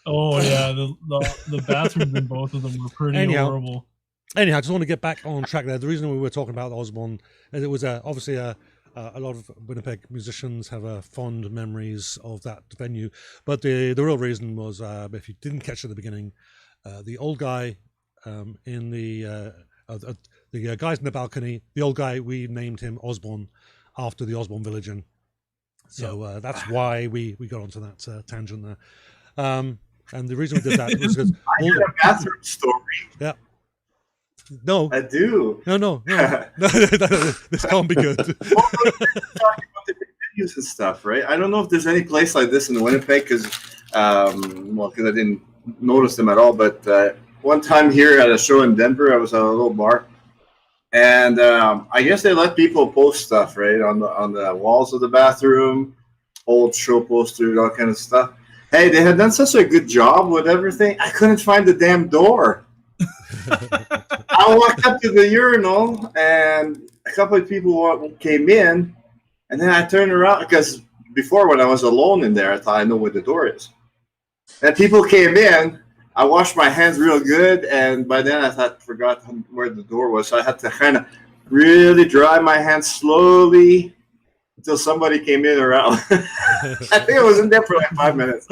Oh yeah, the bathrooms in both of them were pretty horrible.
Anyhow, I just want to get back on track there. The reason we were talking about Osborne is it was obviously a lot of Winnipeg musicians have fond memories of that venue. But the real reason was, if you didn't catch it at the beginning, the old guy in the guys in the balcony, the old guy, we named him Osborne after the Osborne Village Inn. So that's why we got onto that tangent there. And the reason we did that was because
I had a bathroom story.
Yeah. No,
I do.
No. This can't be good.
Talking about the venues and stuff, right? I don't know if there's any place like this in Winnipeg, because I didn't notice them at all. But one time here at a show in Denver, I was at a little bar, and I guess they let people post stuff, right, on the walls of the bathroom, old show posters, all kind of stuff. Hey, they had done such a good job with everything. I couldn't find the damn door. I walked up to the urinal, and a couple of people came in, and then I turned around, because before, when I was alone in there, I thought I know where the door is. And people came in. I washed my hands real good, and by then I forgot where the door was, so I had to kind of really dry my hands slowly until somebody came in around. I think I was in there for like 5 minutes.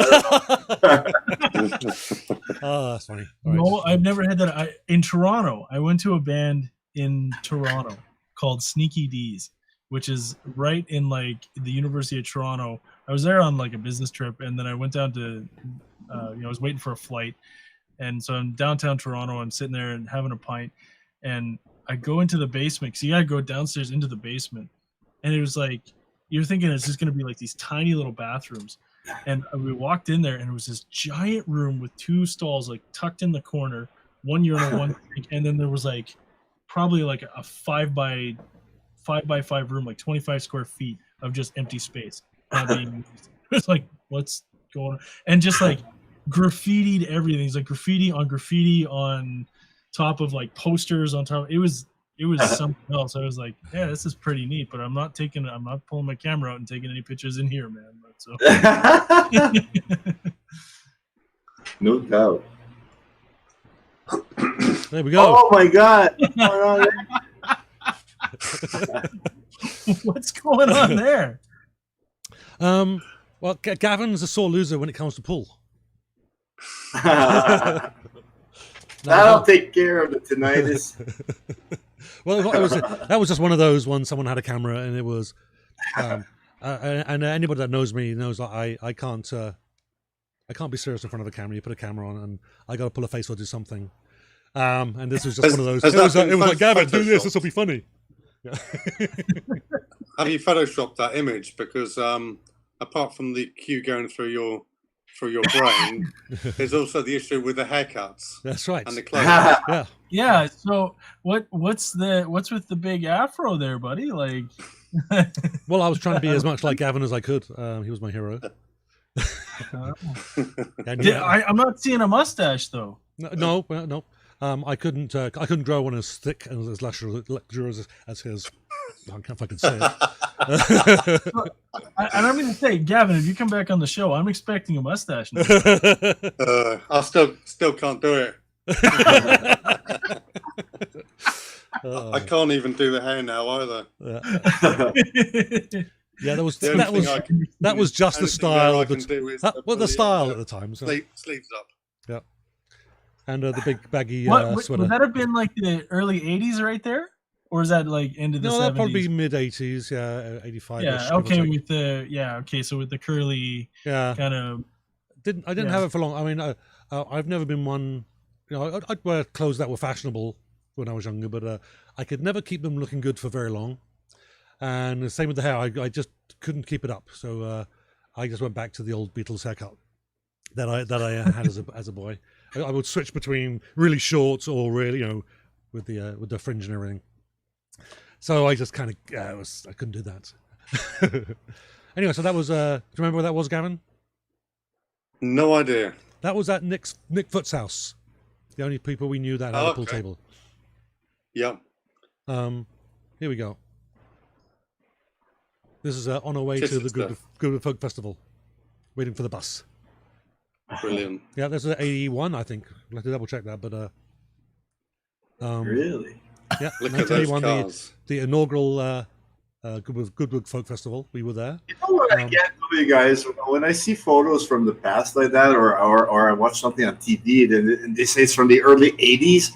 Oh, that's funny.
No, I've never had that. In Toronto, I went to a band in Toronto called Sneaky D's, which is right in like the University of Toronto. I was there on like a business trip, and then I went down to, I was waiting for a flight, and so I'm downtown Toronto. I'm sitting there and having a pint, and I go into the basement, because you gotta go downstairs into the basement, and it was like, you're thinking it's just gonna be like these tiny little bathrooms. And we walked in there, and it was this giant room with 2 stalls like tucked in the corner, one urinal, one sink, and then there was like probably like a 5 by 5 room, like 25 square feet of just empty space. It's like, what's going on? And just like graffitied everything. It's like graffiti on top of like posters on top. It was something else. I was like, yeah, this is pretty neat, but I'm not pulling my camera out and taking any pictures in here, man. So.
No doubt.
There we go.
Oh my God.
What's going on there?
Well, Gavin's a sore loser when it comes to pool.
That'll take care of the tinnitus.
Well, that was just one of those ones. Someone had a camera, and it was, and anybody that knows me knows that I can't I can't be serious in front of a camera. You put a camera on, and I got to pull a face or do something. And this was just one of those. It was like, Gavin, do this. This will be funny. Yeah.
Have you photoshopped that image? Because apart from the cue going through your brain, there's also the issue with the haircuts.
That's right.
And the clothes.
Yeah.
Yeah. So what's with the big afro there, buddy? Like.
Well, I was trying to be as much like Gavin as I could. He was my hero. And,
I'm not seeing a mustache though.
No. I couldn't grow one as thick and as luxurious as his. I can't fucking say it.
And I'm going to say, Gavin, if you come back on the show, I'm expecting a mustache now.
I still can't do it. I can't even do the hair now either.
Yeah, that was just the style. The style at the time. So.
Sleeves up.
Yeah, and the big baggy sweater.
Would that have been like the early '80s right there, or is that like into the 70s?
No, that'd probably be mid '80s. Yeah, '85.
Yeah. Okay. So with the curly.
Yeah.
Kind of.
I didn't have it for long. I mean, I've never been one. I'd wear clothes that were fashionable when I was younger, but I could never keep them looking good for very long. And the same with the hair. I just couldn't keep it up. So I just went back to the old Beatles haircut that I had as a boy. I would switch between really short or really, with the fringe and everything. So I just kind of I couldn't do that. Anyway, so that was. Do you remember where that was, Gavin?
No idea.
That was at Nick Foot's house. The only people we knew that had a pool table.
Yeah.
Here we go. This is on our way to the Goodwood Folk Festival, waiting for the bus.
Brilliant.
Yeah, this is 81, I think. I'll have to double check that, but
really?
Yeah,
Look at those cars.
The inaugural Goodwood Folk Festival. We were there.
You know what I get from you guys when I see photos from the past like that, or I watch something on TV and they say it's from the early '80s,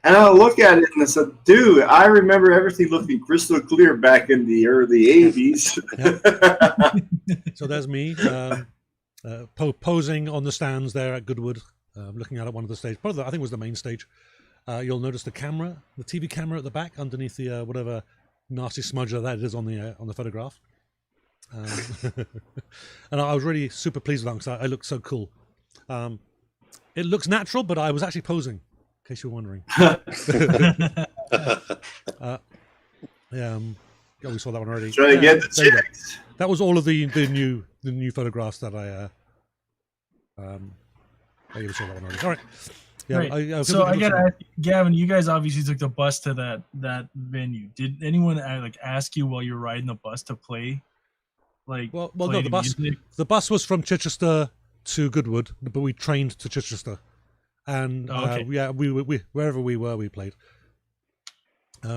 and I look at it and I said, "Dude, I remember everything looking crystal clear back in the early '80s."
So there's me posing on the stands there at Goodwood, looking out at one of the stages. Probably, I think it was the main stage. You'll notice the camera, the TV camera at the back, underneath the whatever nasty smudger that is on the photograph. And I was really super pleased with that because I looked so cool. It looks natural, but I was actually posing, in case you were wondering. We saw that one already.
Trying to get the chicks.
That was all of the new photographs that I you saw that one already. All right. Yeah,
right. So I gotta ask, Gavin, you guys obviously took the bus to that venue. Did anyone ask you while you're riding the bus to play?
No, the bus was from Chichester to Goodwood, but we trained to Chichester, and we wherever we were, we played.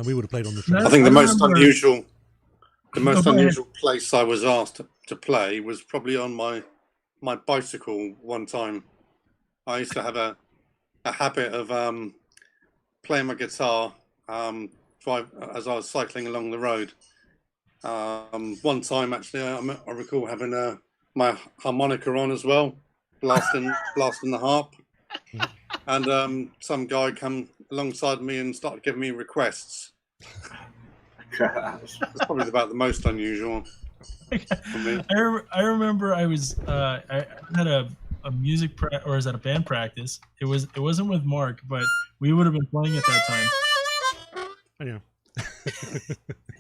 We would have played on the train.
I think the most unusual place I was asked to play was probably on my bicycle one time. I used to have a habit of playing my guitar as I was cycling along the road. One time, actually, I recall having my harmonica on as well, blasting the harp, and some guy come alongside me and started giving me requests. That's probably about the most unusual for me.
I remember I had a music or is that a band practice? It wasn't with Mark, but we would have been playing at that time.
I know.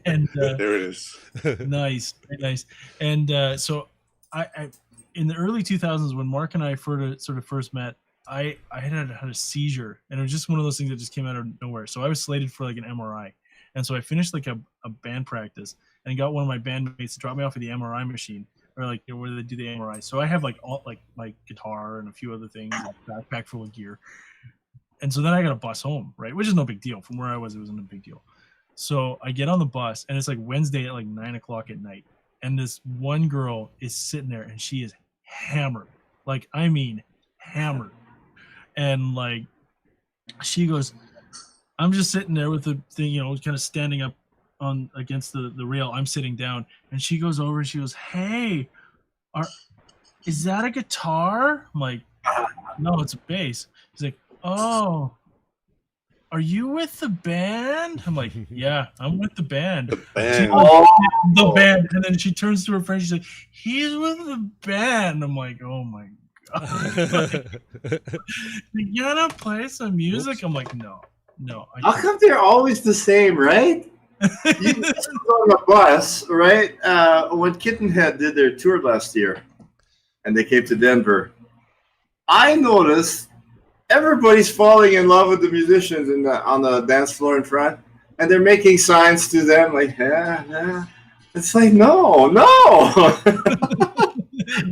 And there it is.
Nice, very nice. And so I in the early 2000s when Mark and I sort of first met, I had a seizure, and it was just one of those things that just came out of nowhere. So I was slated for like an MRI, and so I finished like a band practice and got one of my bandmates to drop me off at the MRI machine. Or like where they do the MRI. So I have like all like my guitar and a few other things, a backpack full of gear. And so then I got a bus home, right? Which is no big deal. From where I was, it wasn't a big deal. So I get on the bus and it's like Wednesday at like 9:00 at night. And this one girl is sitting there and she is hammered. Like, I mean, hammered. And like, she goes, I'm just sitting there with the thing, kind of standing up on against the rail. I'm sitting down, and she goes over and she goes, "Hey, is that a guitar? I'm like, no, it's a bass. He's like, oh, are you with the band? I'm like, yeah, I'm with the band.
The band.
The band. And then she turns to her friend. She's like, he's with the band. I'm like, oh my God. You gotta play some music? I'm like, no.
How come they're always the same, right? You was on the bus, right? When Kittenhead did their tour last year, and they came to Denver, I noticed everybody's falling in love with the musicians on the dance floor in front, and they're making signs to them like, yeah. It's like, no.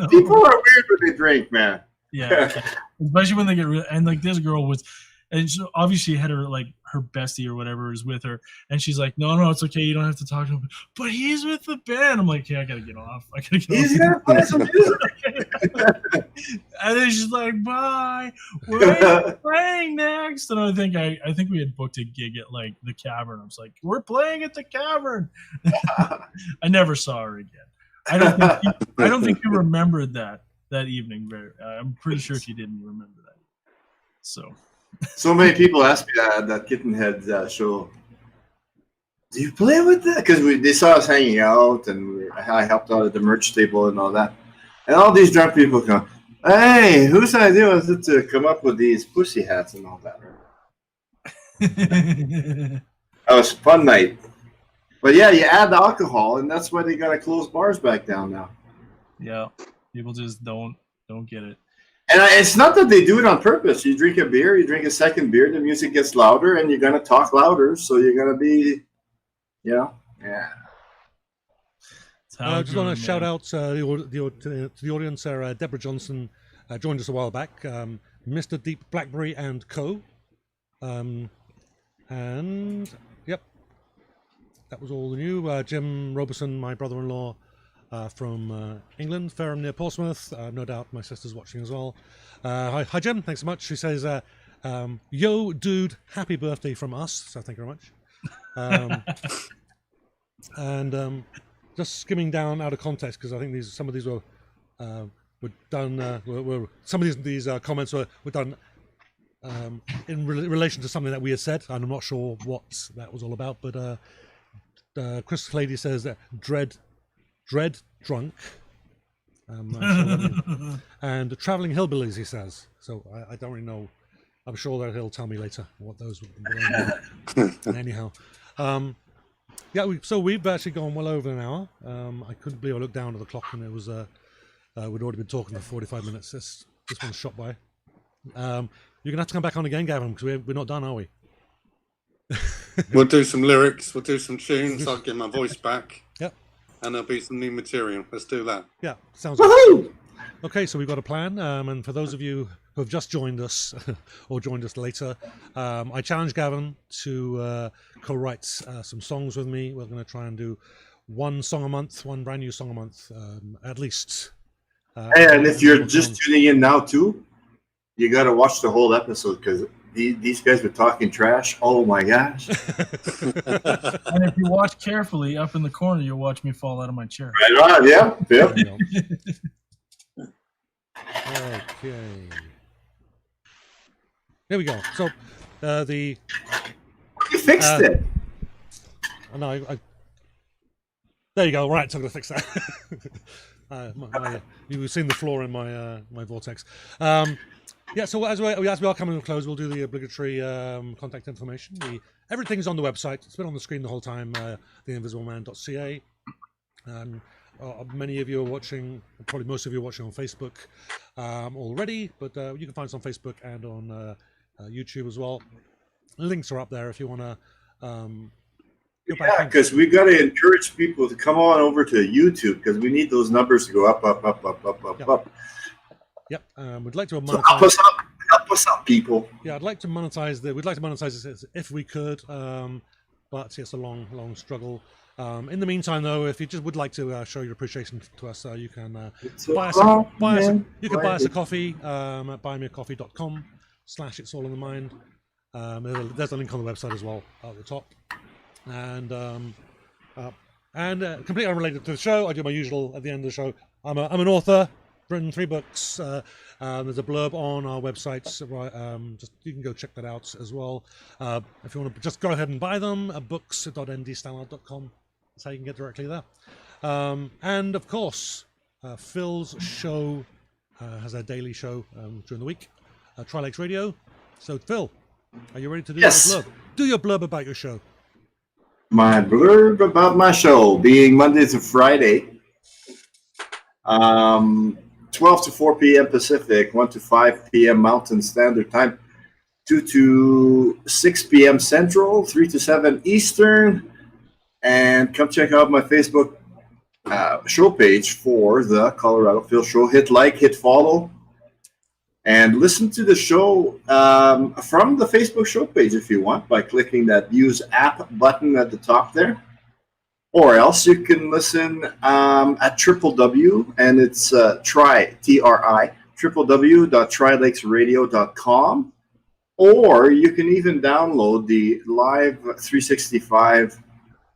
People are weird when they drink, man.
Yeah, especially when they get and like this girl was, and she obviously had her bestie or whatever is with her, and she's like, no, it's okay, you don't have to talk to him, but he's with the band. I'm like, yeah, I gotta get off.
He's gonna play some music.
And then she's like, bye. We're playing next, and I think we had booked a gig at like the Cavern. I was like, we're playing at the Cavern. I never saw her again. I don't think you remembered that evening. I'm pretty sure she didn't remember that. So
many people ask me that Kittenhead show, do you play with that? Because they saw us hanging out, and I helped out at the merch table and all that. And all these drunk people come, hey, whose idea was it to come up with these pussy hats and all that? That was a fun night. But yeah, you add the alcohol, and that's why they got to close bars back down now.
Yeah, people just don't get it.
And it's not that they do it on purpose. You drink a beer, you drink a second beer, the music gets louder, and you're going to talk louder, so you're going to be, yeah.
I just want to shout out to the audience there. Deborah Johnson joined us a while back. Mr. Deep Blackberry and Co. And, yep, that was all the new. Jim Roberson, my brother-in-law, from England, Fareham near Portsmouth. No doubt my sister's watching as well. Hi Jim, thanks so much. She says, yo dude, happy birthday from us. So thank you very much. And just skimming down out of context, because I think some of these were done. Some of these comments were done in relation to something that we had said, and I'm not sure what that was all about. But Chris Clady says that dread drunk, and traveling hillbillies, he says. So I don't really know. I'm sure that he'll tell me later what those were. Anyhow, yeah. We've actually gone well over an hour. I couldn't believe I looked down at the clock and it was we'd already been talking for 45 minutes. This one's shot by. You're gonna have to come back on again, Gavin, because we're not done, are we?
We'll do some lyrics. We'll do some tunes. I'll get my voice back.
Yep.
And there'll be some new material. Let's do that.
Yeah, sounds good. Okay, so we've got a plan. And for those of you who have just joined us or joined us later, I challenged Gavin to co-write some songs with me. We're going to try and do one song a month, one brand new song a month, at least.
And if you're just tuning in now too, you got to watch the whole episode, because these guys were talking trash. Oh my gosh.
And if you watch carefully, up in the corner, you'll watch me fall out of my chair.
Right on, yeah.
Okay. Here we go. So, you
fixed it.
No, there you go. Right, so I'm going to fix that. You've seen the floor in my vortex. Yeah, so as we are coming to a close, we'll do the obligatory contact information. Everything's on the website. It's been on the screen the whole time, theinvisibleman.ca. Many of you are watching, probably most of you are watching on Facebook already, but you can find us on Facebook and on YouTube as well. Links are up there if you want to.
Yeah, because we got to encourage people to come on over to YouTube, because we need those numbers to go up.
Yep. We'd like to monetize.
So help us out, people.
Yeah, I'd like to monetize we'd like to monetize this if we could, but it's a long struggle. In the meantime, though, if you just would like to show your appreciation to us, you can buy us a coffee at buymeacoffee.com/It's All in the Mind. There's a link on the website as well at the top. And completely unrelated to the show, I do my usual at the end of the show. I'm an author. written 3 books. There's a blurb on our website. Just you can go check that out as well. If you want to just go ahead and buy them, books.ndstallard.com. That's how you can get directly there. And of course, Phil's show has a daily show during the week, Tri-Lakes Radio. So Phil, are you ready to do your blurb? Do your blurb about your show.
My blurb about my show being Monday to Friday, 12 to 4 p.m. Pacific, 1 to 5 p.m. Mountain Standard Time, 2 to 6 p.m. Central, 3 to 7 Eastern. And come check out my Facebook show page for the Colorado Phil Show. Hit like, hit follow, and listen to the show from the Facebook show page if you want by clicking that Use App button at the top there. Or else you can listen at www, and it's www.trilakesradio.com. Or you can even download the Live 365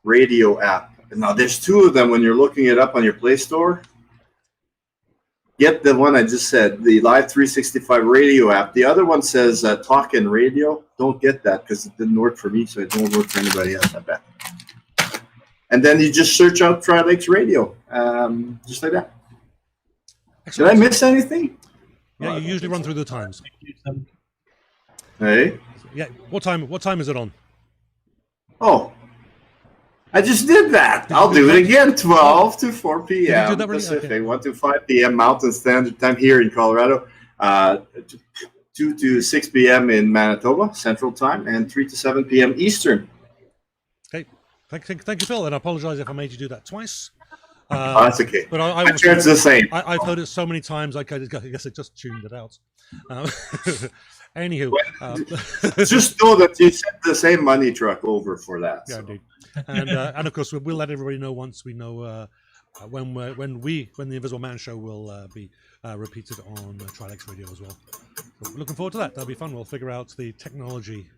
radio app. Now, there's 2 of them when you're looking it up on your Play Store. Get the one I just said, the Live 365 radio app. The other one says Talkin' Radio. Don't get that because it didn't work for me, so it won't work for anybody else, I bet. And then you just search out Tri-Lakes Radio, just like that. Excellent. Did I miss anything?
Yeah, you usually run through the times.
Hey?
Yeah, what time is it on?
Oh, I just did that. I'll do it again. 12 to 4 p.m. Pacific, okay. 1 to 5 p.m. Mountain Standard Time here in Colorado, 2 to 6 p.m. in Manitoba Central Time, and 3 to 7 p.m. Eastern.
Okay, thank you, Phil. And I apologize if I made you do that twice.
That's okay.
But
I'm sure it's the same.
I've heard it so many times. I guess I just tuned it out. Anywho,
just know that you sent the same money truck over for that.
Yeah,
so.
indeed. And of course we'll let everybody know once we know when the Invisible Man show will be repeated on Tri-Lakes Radio as well. So looking forward to that. That'll be fun. We'll figure out the technology.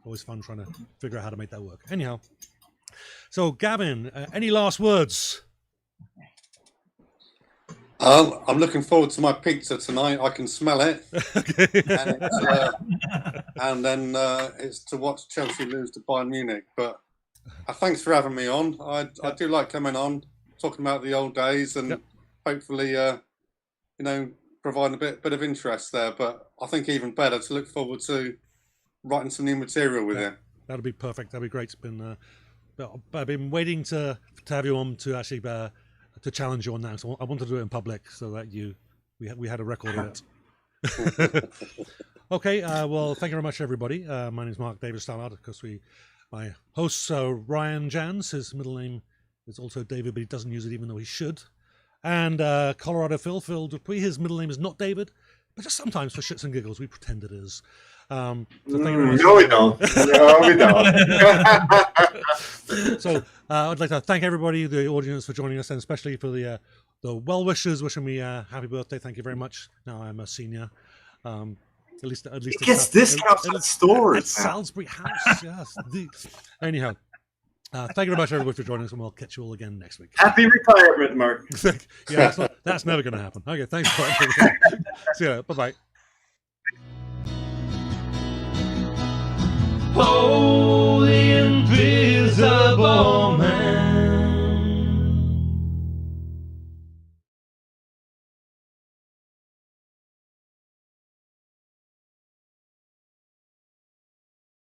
Always fun trying to figure out how to make that work. Anyhow, so Gavin, any last words?
I'm looking forward to my pizza tonight. I can smell it.
Okay.
And then it's to watch Chelsea lose to Bayern Munich. But thanks for having me on. I do like coming on, talking about the old days, and hopefully, providing a bit of interest there. But I think even better to look forward to writing some new material with you.
That'll be perfect. That'll be great. It's been I've been waiting to have you on to actually to challenge you on that. So I wanted to do it in public so that we had a record of it. Okay. Well, thank you very much, everybody. My name is Mark David Stallard. Of course, my host Ryan Janz. His middle name is also David, but he doesn't use it even though he should. And Colorado Phil Dupuis. His middle name is not David, but just sometimes for shits and giggles we pretend it is. So thank you very much.
No, we don't. No, we don't.
So I'd like to thank everybody, the audience, for joining us, and especially for the well-wishers wishing me a happy birthday. Thank you very much. Now I'm a senior. At least
it gets discounts at stores.
At Salisbury House, yes. Anyhow, thank you very much, everybody, for joining us, and we'll catch you all again next week.
Happy retirement, Mark.
Yeah, that's never going to happen. Okay, thanks. See you. Bye-bye.
Holy invisible